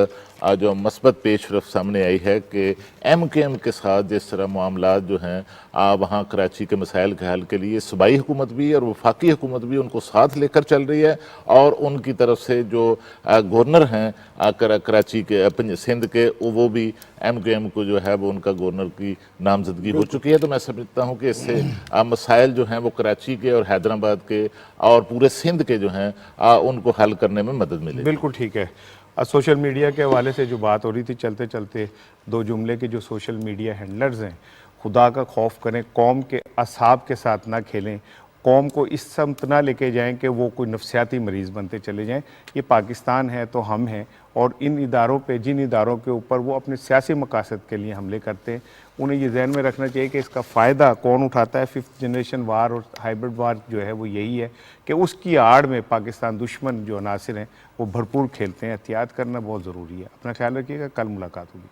आज जो मस्बत पेशरफ सामने आई है कि MKM के साथ जिस तरह मामलात जो हैं वहाँ कराची के मसाइल के हल के लिए सूबाई हुकूमत भी और वफाकी हुकूमत भी उनको साथ लेकर चल रही है। और उनकी तरफ से जो गवर्नर हैं कराची के सिंध के, वो भी MKM को जो है वो उनका गवर्नर की नामजदगी हो चुकी है। तो मैं समझता हूँ कि इससे मसाइल जो हैं वो कराची के और हैदराबाद के और पूरे सिंध के जो हैं उनको हल करने में मदद मिलेगी। बिल्कुल ठीक है। सोशल मीडिया के हवाले से जो बात हो रही थी, चलते चलते 2 जुमले के जो सोशल मीडिया हैंडलर्स हैं, खुदा का खौफ करें, कौम के असहाब के साथ ना खेलें, कौम को इस समत ना लेके जाएं कि वो कोई नफसियाती मरीज़ बनते चले जाएं। ये पाकिस्तान है तो हम हैं, और इन इदारों पे, जिन इदारों के ऊपर वो अपने सियासी मकासद के लिए हमले करते हैं, उन्हें ये जहन में रखना चाहिए कि इसका फ़ायदा कौन उठाता है। 5th जनरेशन वार और हाइब्रिड वार जो है वो यही है कि उसकी आड़ में पाकिस्तान दुश्मन जो अनासिर हैं वो भरपूर खेलते हैं। एहतियात करना बहुत ज़रूरी है। अपना ख्याल रखिएगा, कल मुलाकात होगी।